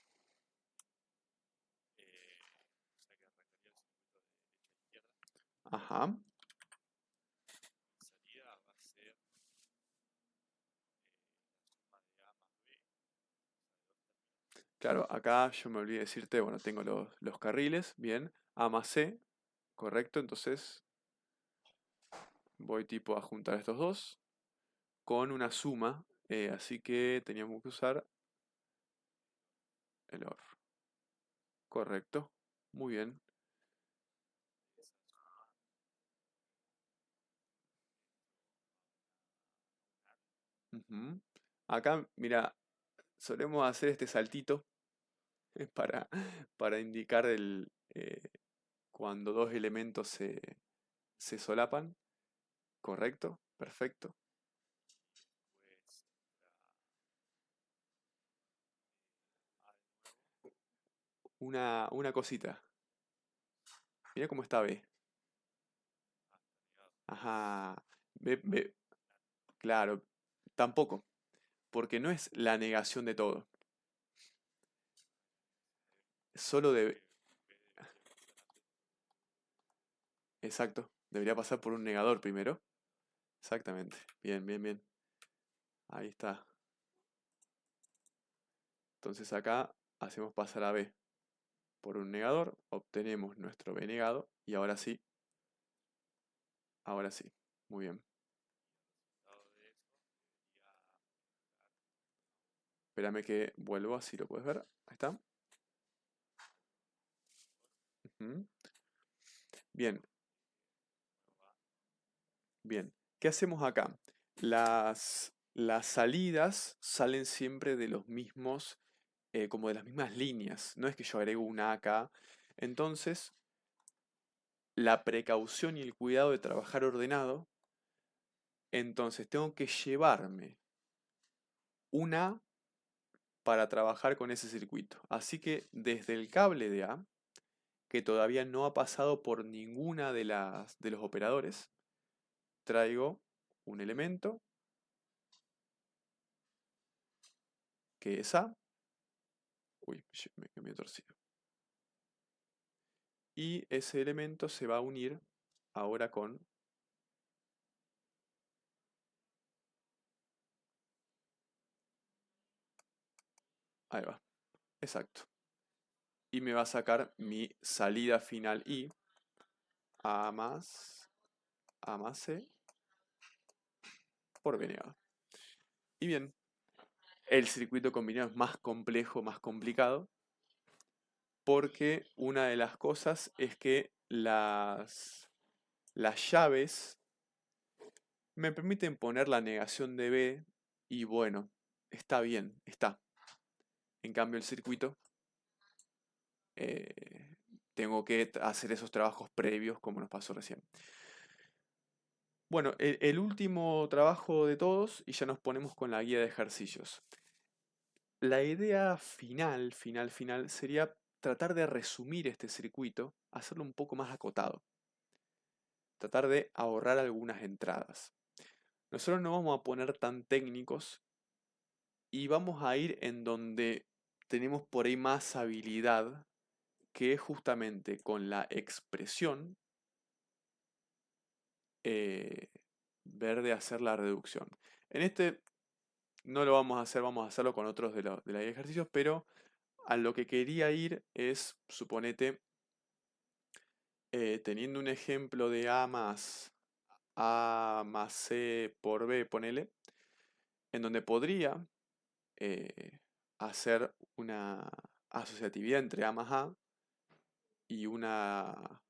Ajá. Claro, acá yo me olvidé decirte, bueno, tengo los carriles, bien, A más C, correcto, entonces voy tipo a juntar estos dos con una suma, así que teníamos que usar el OR, correcto, muy bien. Ujú. Acá, mira, solemos hacer este saltito para, para indicar cuando dos elementos se solapan. ¿Correcto? Perfecto. Una cosita. Mira cómo está B. Ajá. Claro. Tampoco. Porque no es la negación de todo. Solo de... Exacto. Debería pasar por un negador primero. Exactamente. Bien, bien, bien. Ahí está. Entonces acá hacemos pasar a B por un negador. Obtenemos nuestro B negado. Y ahora sí. Ahora sí. Muy bien. Espérame que vuelvo así lo puedes ver. Ahí está. Ujú. Bien, bien. ¿Qué hacemos acá? Las salidas salen siempre de los mismos, como de las mismas líneas. No es que yo agrego una acá. Entonces, la precaución y el cuidado de trabajar ordenado, entonces tengo que llevarme una para trabajar con ese circuito. Así que desde el cable de A, que todavía no ha pasado por ninguna de los operadores, traigo un elemento que es A. Uy, me he torcido. Y ese elemento se va a unir ahora con... Ahí va, exacto. Y me va a sacar mi salida final I, A más, A más C por B negado. Y bien, el circuito combinado es más complejo, más complicado, porque una de las cosas es que las llaves me permiten poner la negación de B y bueno, está bien, está. En cambio el circuito, eh, tengo que hacer esos trabajos previos como nos pasó recién. Bueno, el último trabajo de todos y ya nos ponemos con la guía de ejercicios. La idea final sería tratar de resumir este circuito, hacerlo un poco más acotado, tratar de ahorrar algunas entradas. Nosotros no vamos a poner tan técnicos y vamos a ir en donde tenemos por ahí más habilidad, que es justamente con la expresión, eh, ver de hacer la reducción. En este no lo vamos a hacer, vamos a hacerlo con otros de la ejercicios, pero a lo que quería ir es, suponete, teniendo un ejemplo de A más C por B, ponele, en donde podría eh, hacer una asociatividad entre A más A y una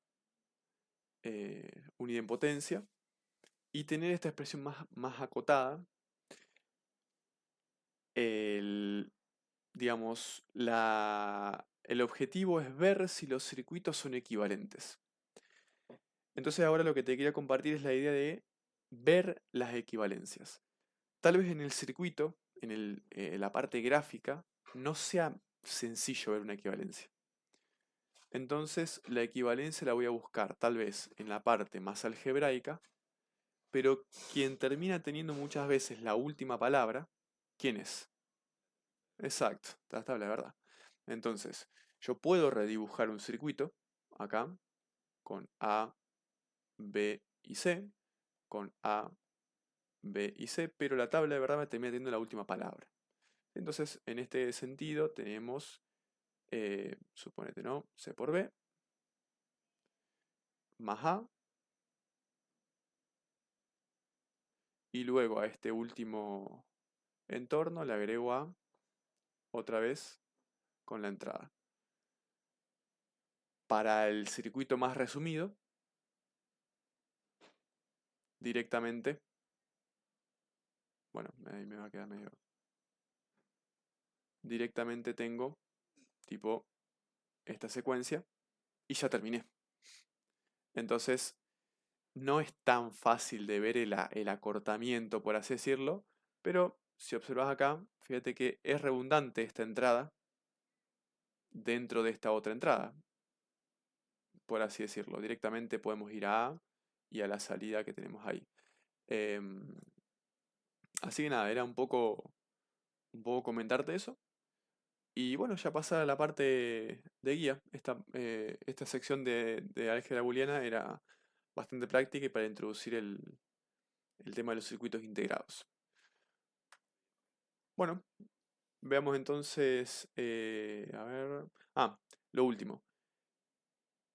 unidad en potencia, y tener esta expresión más acotada, el, digamos, el objetivo es ver si los circuitos son equivalentes. Entonces ahora lo que te quería compartir es la idea de ver las equivalencias. Tal vez en el circuito, en la parte gráfica, no sea sencillo ver una equivalencia. Entonces la equivalencia la voy a buscar tal vez en la parte más algebraica, pero quien termina teniendo muchas veces la última palabra, ¿quién es? Exacto, la tabla de verdad. Entonces, yo puedo redibujar un circuito acá con A, B y C, con A, B y C, pero la tabla de verdad me termina teniendo la última palabra. Entonces, en este sentido, tenemos, suponete, ¿no? C por B más A, y luego a este último entorno le agrego A otra vez con la entrada. Para el circuito más resumido, directamente, bueno, ahí me va a quedar medio... Directamente tengo, tipo, esta secuencia y ya terminé. Entonces, no es tan fácil de ver el acortamiento, por así decirlo, pero si observas acá, fíjate que es redundante esta entrada dentro de esta otra entrada, por así decirlo. Directamente podemos ir a A y a la salida que tenemos ahí. Em, Así que nada, era un poco comentarte eso. Y bueno, ya pasa a la parte de guía. Esta sección de álgebra booleana era bastante práctica y para introducir el tema de los circuitos integrados. Bueno, veamos entonces, a ver, lo último.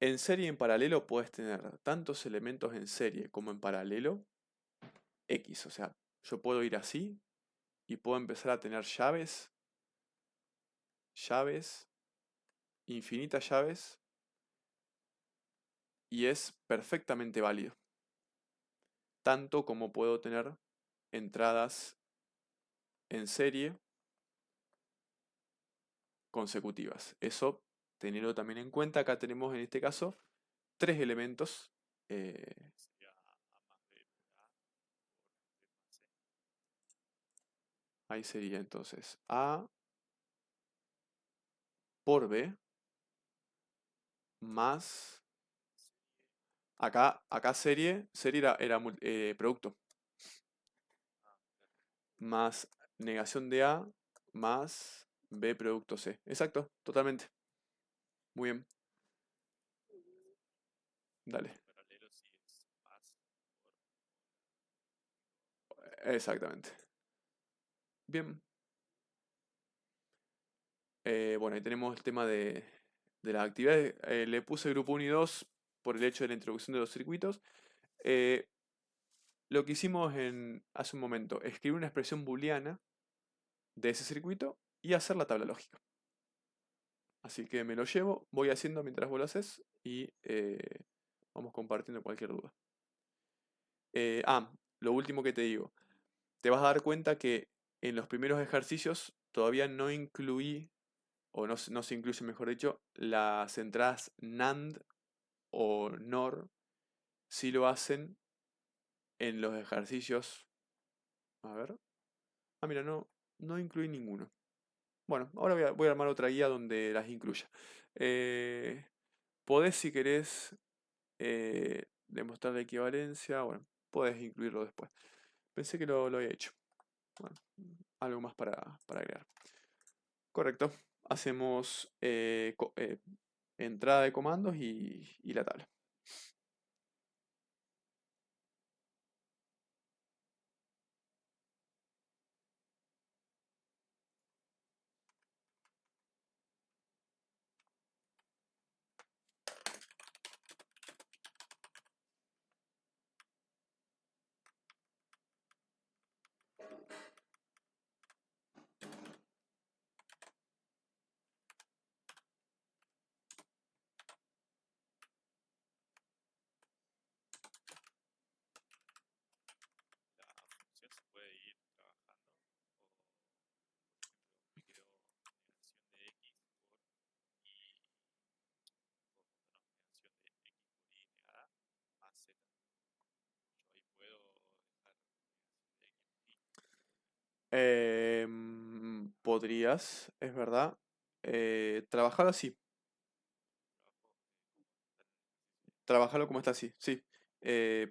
En serie y en paralelo puedes tener tantos elementos en serie como en paralelo X. O sea, yo puedo ir así y puedo empezar a tener llaves, llaves, infinitas llaves y es perfectamente válido. Tanto como puedo tener entradas en serie consecutivas. Eso tenerlo también en cuenta. Acá tenemos en este caso tres elementos. Ahí sería entonces A por B más... Acá serie era producto. Más negación de A más B producto C. Exacto, totalmente. Muy bien, dale. Exactamente. Bien. Bueno, ahí tenemos el tema de las actividades. Le puse grupo 1 y 2 por el hecho de la introducción de los circuitos. Eh, lo que hicimos hace un momento, escribir una expresión booleana de ese circuito y hacer la tabla lógica. Así que me lo llevo, voy haciendo mientras vos lo haces y vamos compartiendo cualquier duda. Lo último que te digo, te vas a dar cuenta que en los primeros ejercicios todavía no incluí, o no se incluye, mejor dicho, las entradas NAND o NOR, si lo hacen en los ejercicios. A ver. Mira, no incluí ninguno. Bueno, ahora voy a armar otra guía donde las incluya. Eh, Podés, si querés, demostrar la equivalencia. Bueno, podés incluirlo después. Pensé que lo había hecho. Bueno, algo más para agregar. Correcto. Hacemos entrada de comandos y la tabla. Podrías, es verdad, trabajarlo así. Trabajarlo como está así, sí.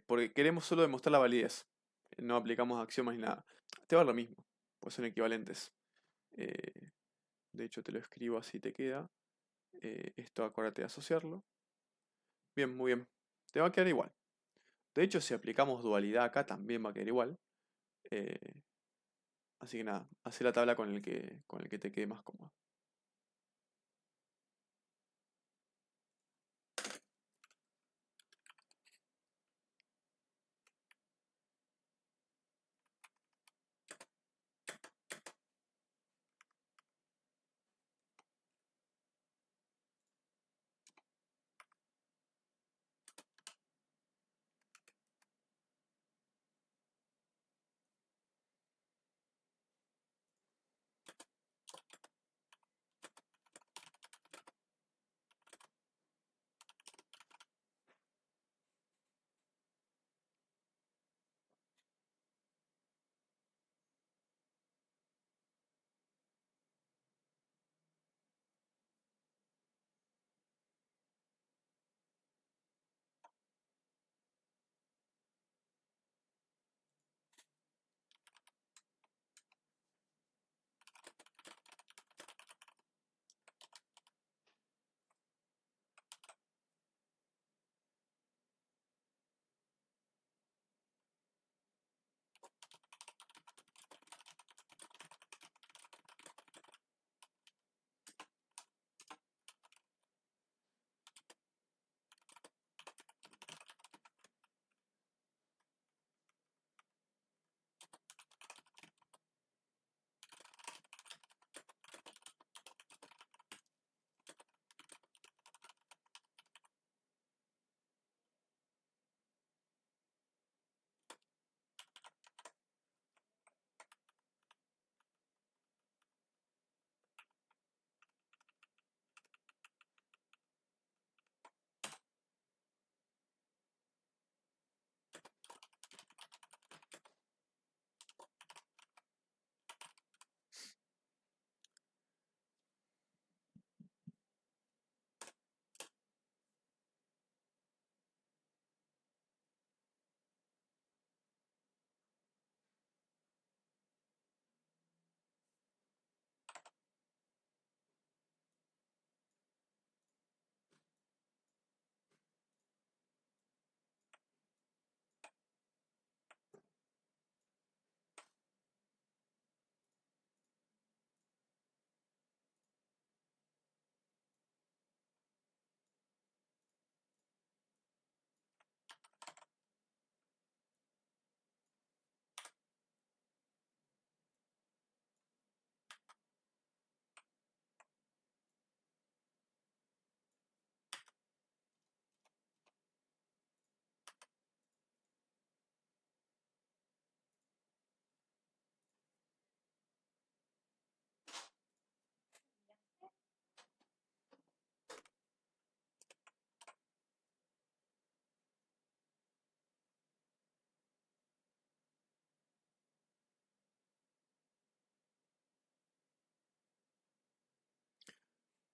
Porque queremos solo demostrar la validez. No aplicamos axiomas ni nada. Te va a dar lo mismo, pues son equivalentes. Eh, de hecho, te lo escribo así te queda. Esto acuérdate de asociarlo. Bien, muy bien. Te va a quedar igual. De hecho, si aplicamos dualidad acá, también va a quedar igual. Eh, Así que nada, hace la tabla con el que te quede más cómodo.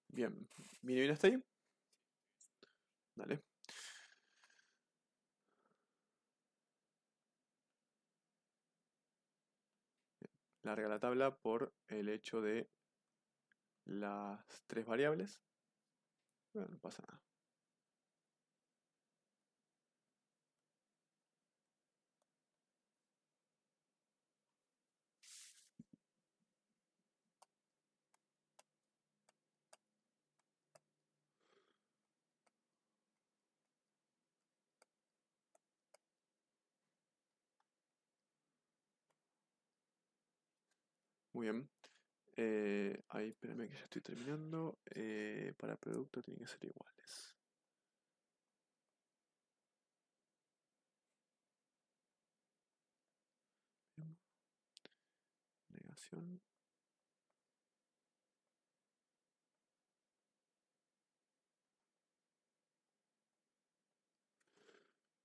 Bien. ¿Viene bien hasta ahí? Dale. Larga la tabla por el hecho de las tres variables. Bueno, no pasa nada. Muy bien. Ahí, espérame que ya estoy terminando. Para producto tienen que ser iguales. Bien. Negación.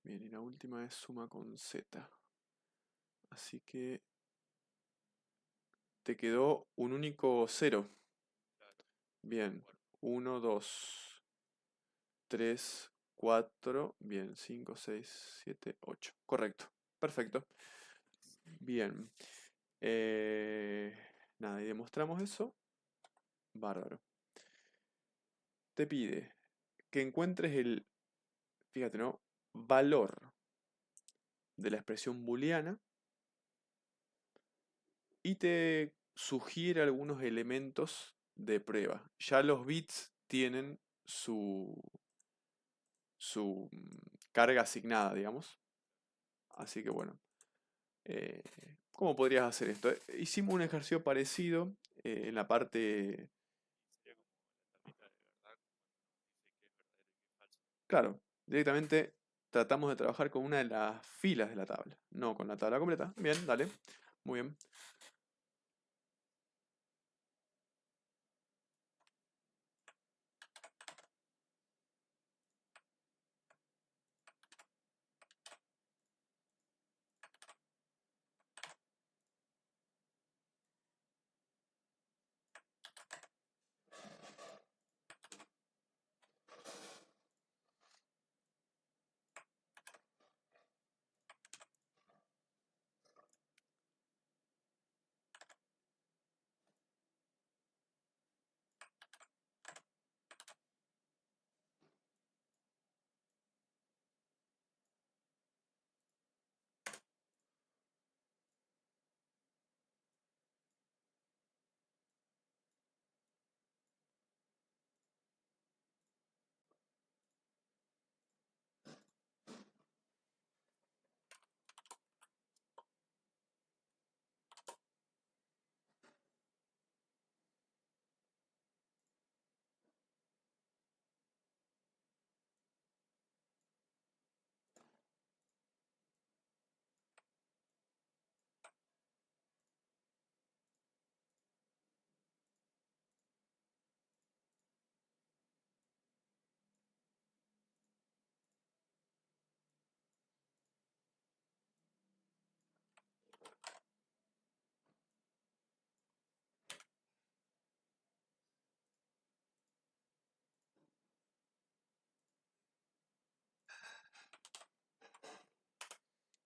Bien, y la última es suma con z. Así que te quedó un único 0. Bien, 1, 2, 3, 4, bien, 5, 6, 7, 8. Correcto, perfecto. Bien. Eh, Nada, y demostramos eso. Bárbaro. Te pide que encuentres el, fíjate, ¿no? Valor de la expresión booleana y te sugiere algunos elementos de prueba. Ya los bits tienen su carga asignada, digamos. Así que bueno, eh, ¿cómo podrías hacer esto? Hicimos un ejercicio parecido en la parte... Claro, directamente tratamos de trabajar con una de las filas de la tabla, no con la tabla completa. Bien, dale. Muy bien.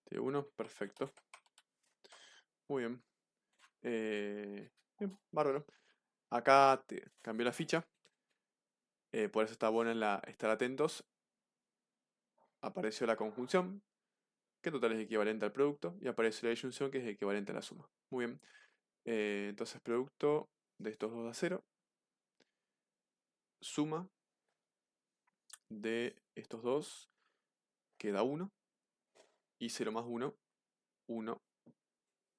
T1, perfecto. Muy bien. Bien, bárbaro. Acá te cambió la ficha. Por eso está bueno estar atentos. Apareció la conjunción, que total es equivalente al producto, y apareció la disyunción, que es equivalente a la suma. Muy bien. Entonces, producto de estos dos da 0. Suma de estos dos queda 1. Y 0 más 1, 1.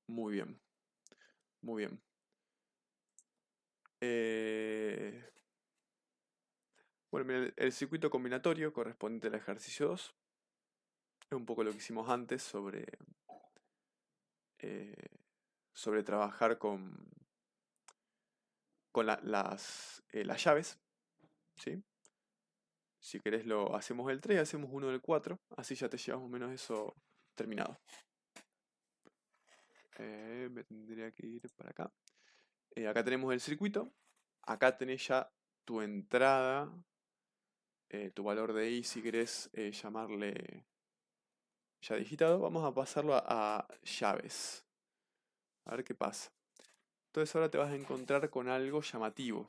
Muy bien. Muy bien. Bueno, mira, el circuito combinatorio correspondiente al ejercicio 2 es un poco lo que hicimos antes eh, sobre trabajar con las llaves, ¿sí? Si querés lo hacemos el 3, hacemos uno del 4, así ya te llevas más o menos eso terminado. Me tendría que ir para acá. Acá tenemos el circuito, acá tenés ya tu entrada, tu valor de i, si querés llamarle ya digitado, vamos a pasarlo a llaves. A ver qué pasa. Entonces ahora te vas a encontrar con algo llamativo.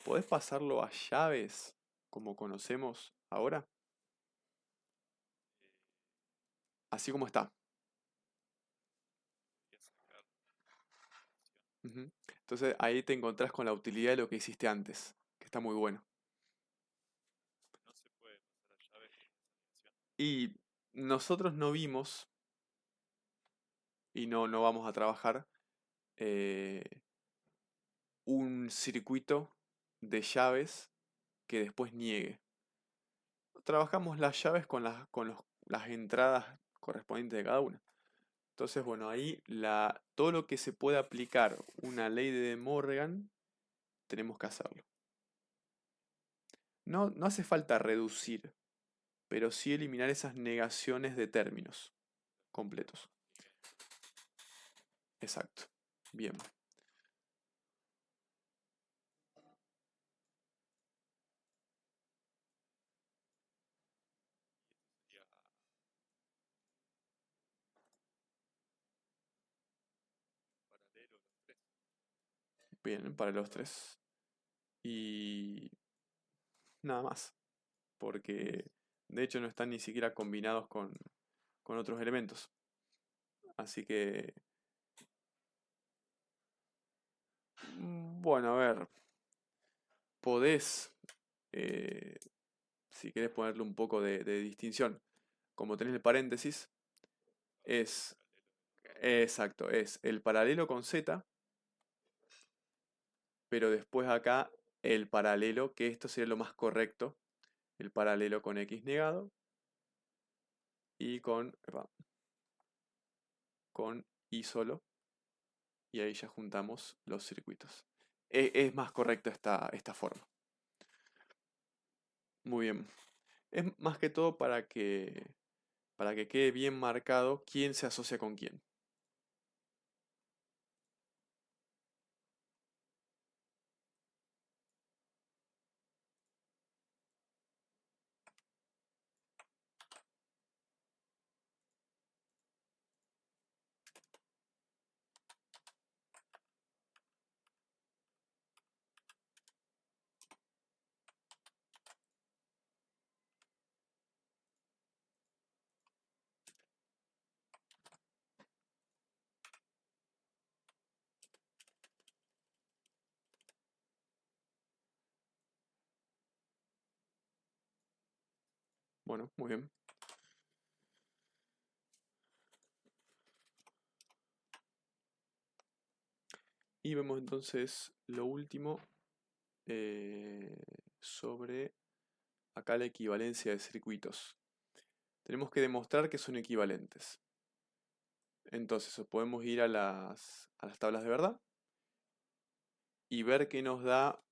¿Podés pasarlo a llaves como conocemos ahora? Así como está. Ujú. Entonces ahí te encontrás con la utilidad de lo que hiciste antes, que está muy bueno. Y nosotros no vimos, y no vamos a trabajar, eh, un circuito de llaves que después niegue. Trabajamos las llaves con las entradas correspondientes de cada una. Entonces, bueno, ahí todo lo que se pueda aplicar una ley de De Morgan, tenemos que hacerlo. No hace falta reducir, pero sí eliminar esas negaciones de términos completos. Exacto. Bien. Bien, para los tres. Y nada más. Porque de hecho no están ni siquiera combinados con otros elementos. Así que, bueno, a ver, podés, eh, si querés ponerle un poco de distinción, como tenés el paréntesis, es, exacto, es el paralelo con z, pero después acá el paralelo, que esto sería lo más correcto, el paralelo con x negado y con y solo, y ahí ya juntamos los circuitos. Es más correcta esta forma. Muy bien. Es más que todo para que quede bien marcado quién se asocia con quién. Bueno, muy bien. Y vemos entonces lo último eh, sobre acá la equivalencia de circuitos. Tenemos que demostrar que son equivalentes. Entonces podemos ir a las tablas de verdad y ver qué nos da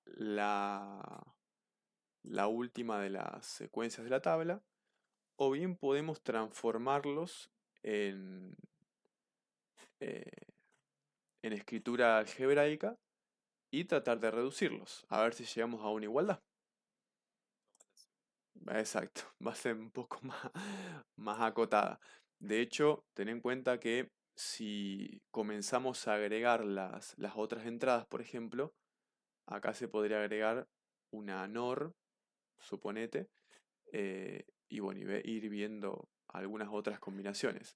la última de las secuencias de la tabla, o bien podemos transformarlos en, eh, en escritura algebraica y tratar de reducirlos, a ver si llegamos a una igualdad. Exacto, va a ser un poco más acotada. De hecho, ten en cuenta que si comenzamos a agregar las otras entradas, por ejemplo, acá se podría agregar una NOR, suponete, y bueno, ir viendo algunas otras combinaciones.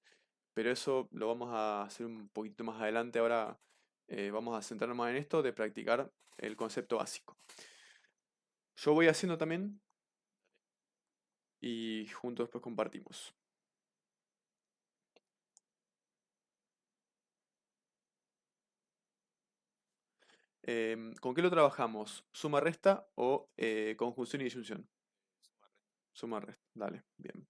Pero eso lo vamos a hacer un poquito más adelante. Ahora vamos a centrarnos más en esto de practicar el concepto básico. Yo voy haciendo también y juntos después compartimos. ¿Con qué lo trabajamos? ¿Suma, resta o conjunción y disyunción? Suma, resta. Dale, bien.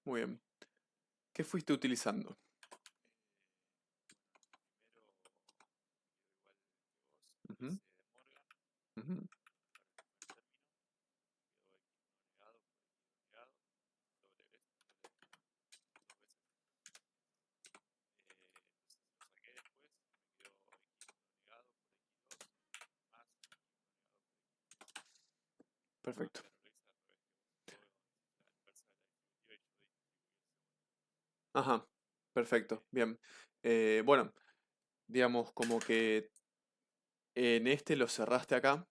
Muy bien. ¿Qué fuiste utilizando? Ujú, ujú. Perfecto. Ajá, perfecto, bien. Bueno, digamos como que en este lo cerraste acá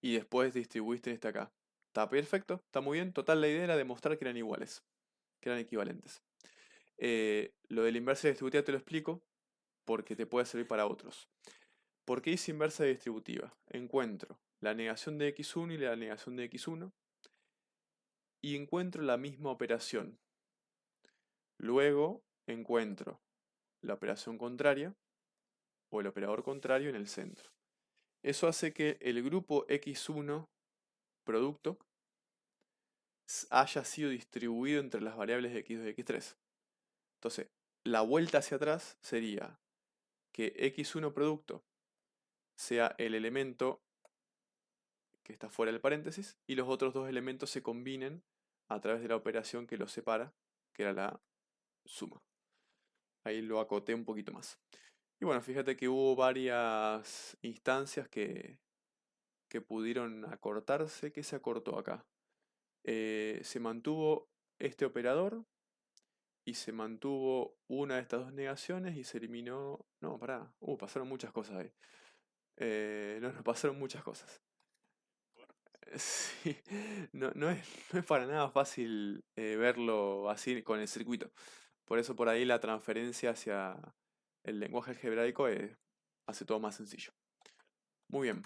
y después distribuiste en este acá. Está perfecto, está muy bien. Total, la idea era demostrar que eran iguales, que eran equivalentes. Lo de la inversa distributiva te lo explico porque te puede servir para otros. ¿Por qué hice inversa distributiva? Encuentro la negación de x1 y la negación de x1 y encuentro la misma operación. Luego encuentro la operación contraria o el operador contrario en el centro. Eso hace que el grupo x1 producto haya sido distribuido entre las variables de x2 y x3. Entonces, la vuelta hacia atrás sería que x1 producto sea el elemento que está fuera del paréntesis y los otros dos elementos se combinen a través de la operación que los separa, que era la suma. Ahí lo acoté un poquito más. Y bueno, fíjate que hubo varias instancias que pudieron acortarse. ¿Qué se acortó acá? Se mantuvo este operador y se mantuvo una de estas dos negaciones y se eliminó... No, pará. Pasaron muchas cosas ahí. No, pasaron muchas cosas. Sí, no es para nada fácil verlo así con el circuito. Por eso por ahí la transferencia hacia el lenguaje algebraico hace todo más sencillo. Muy bien.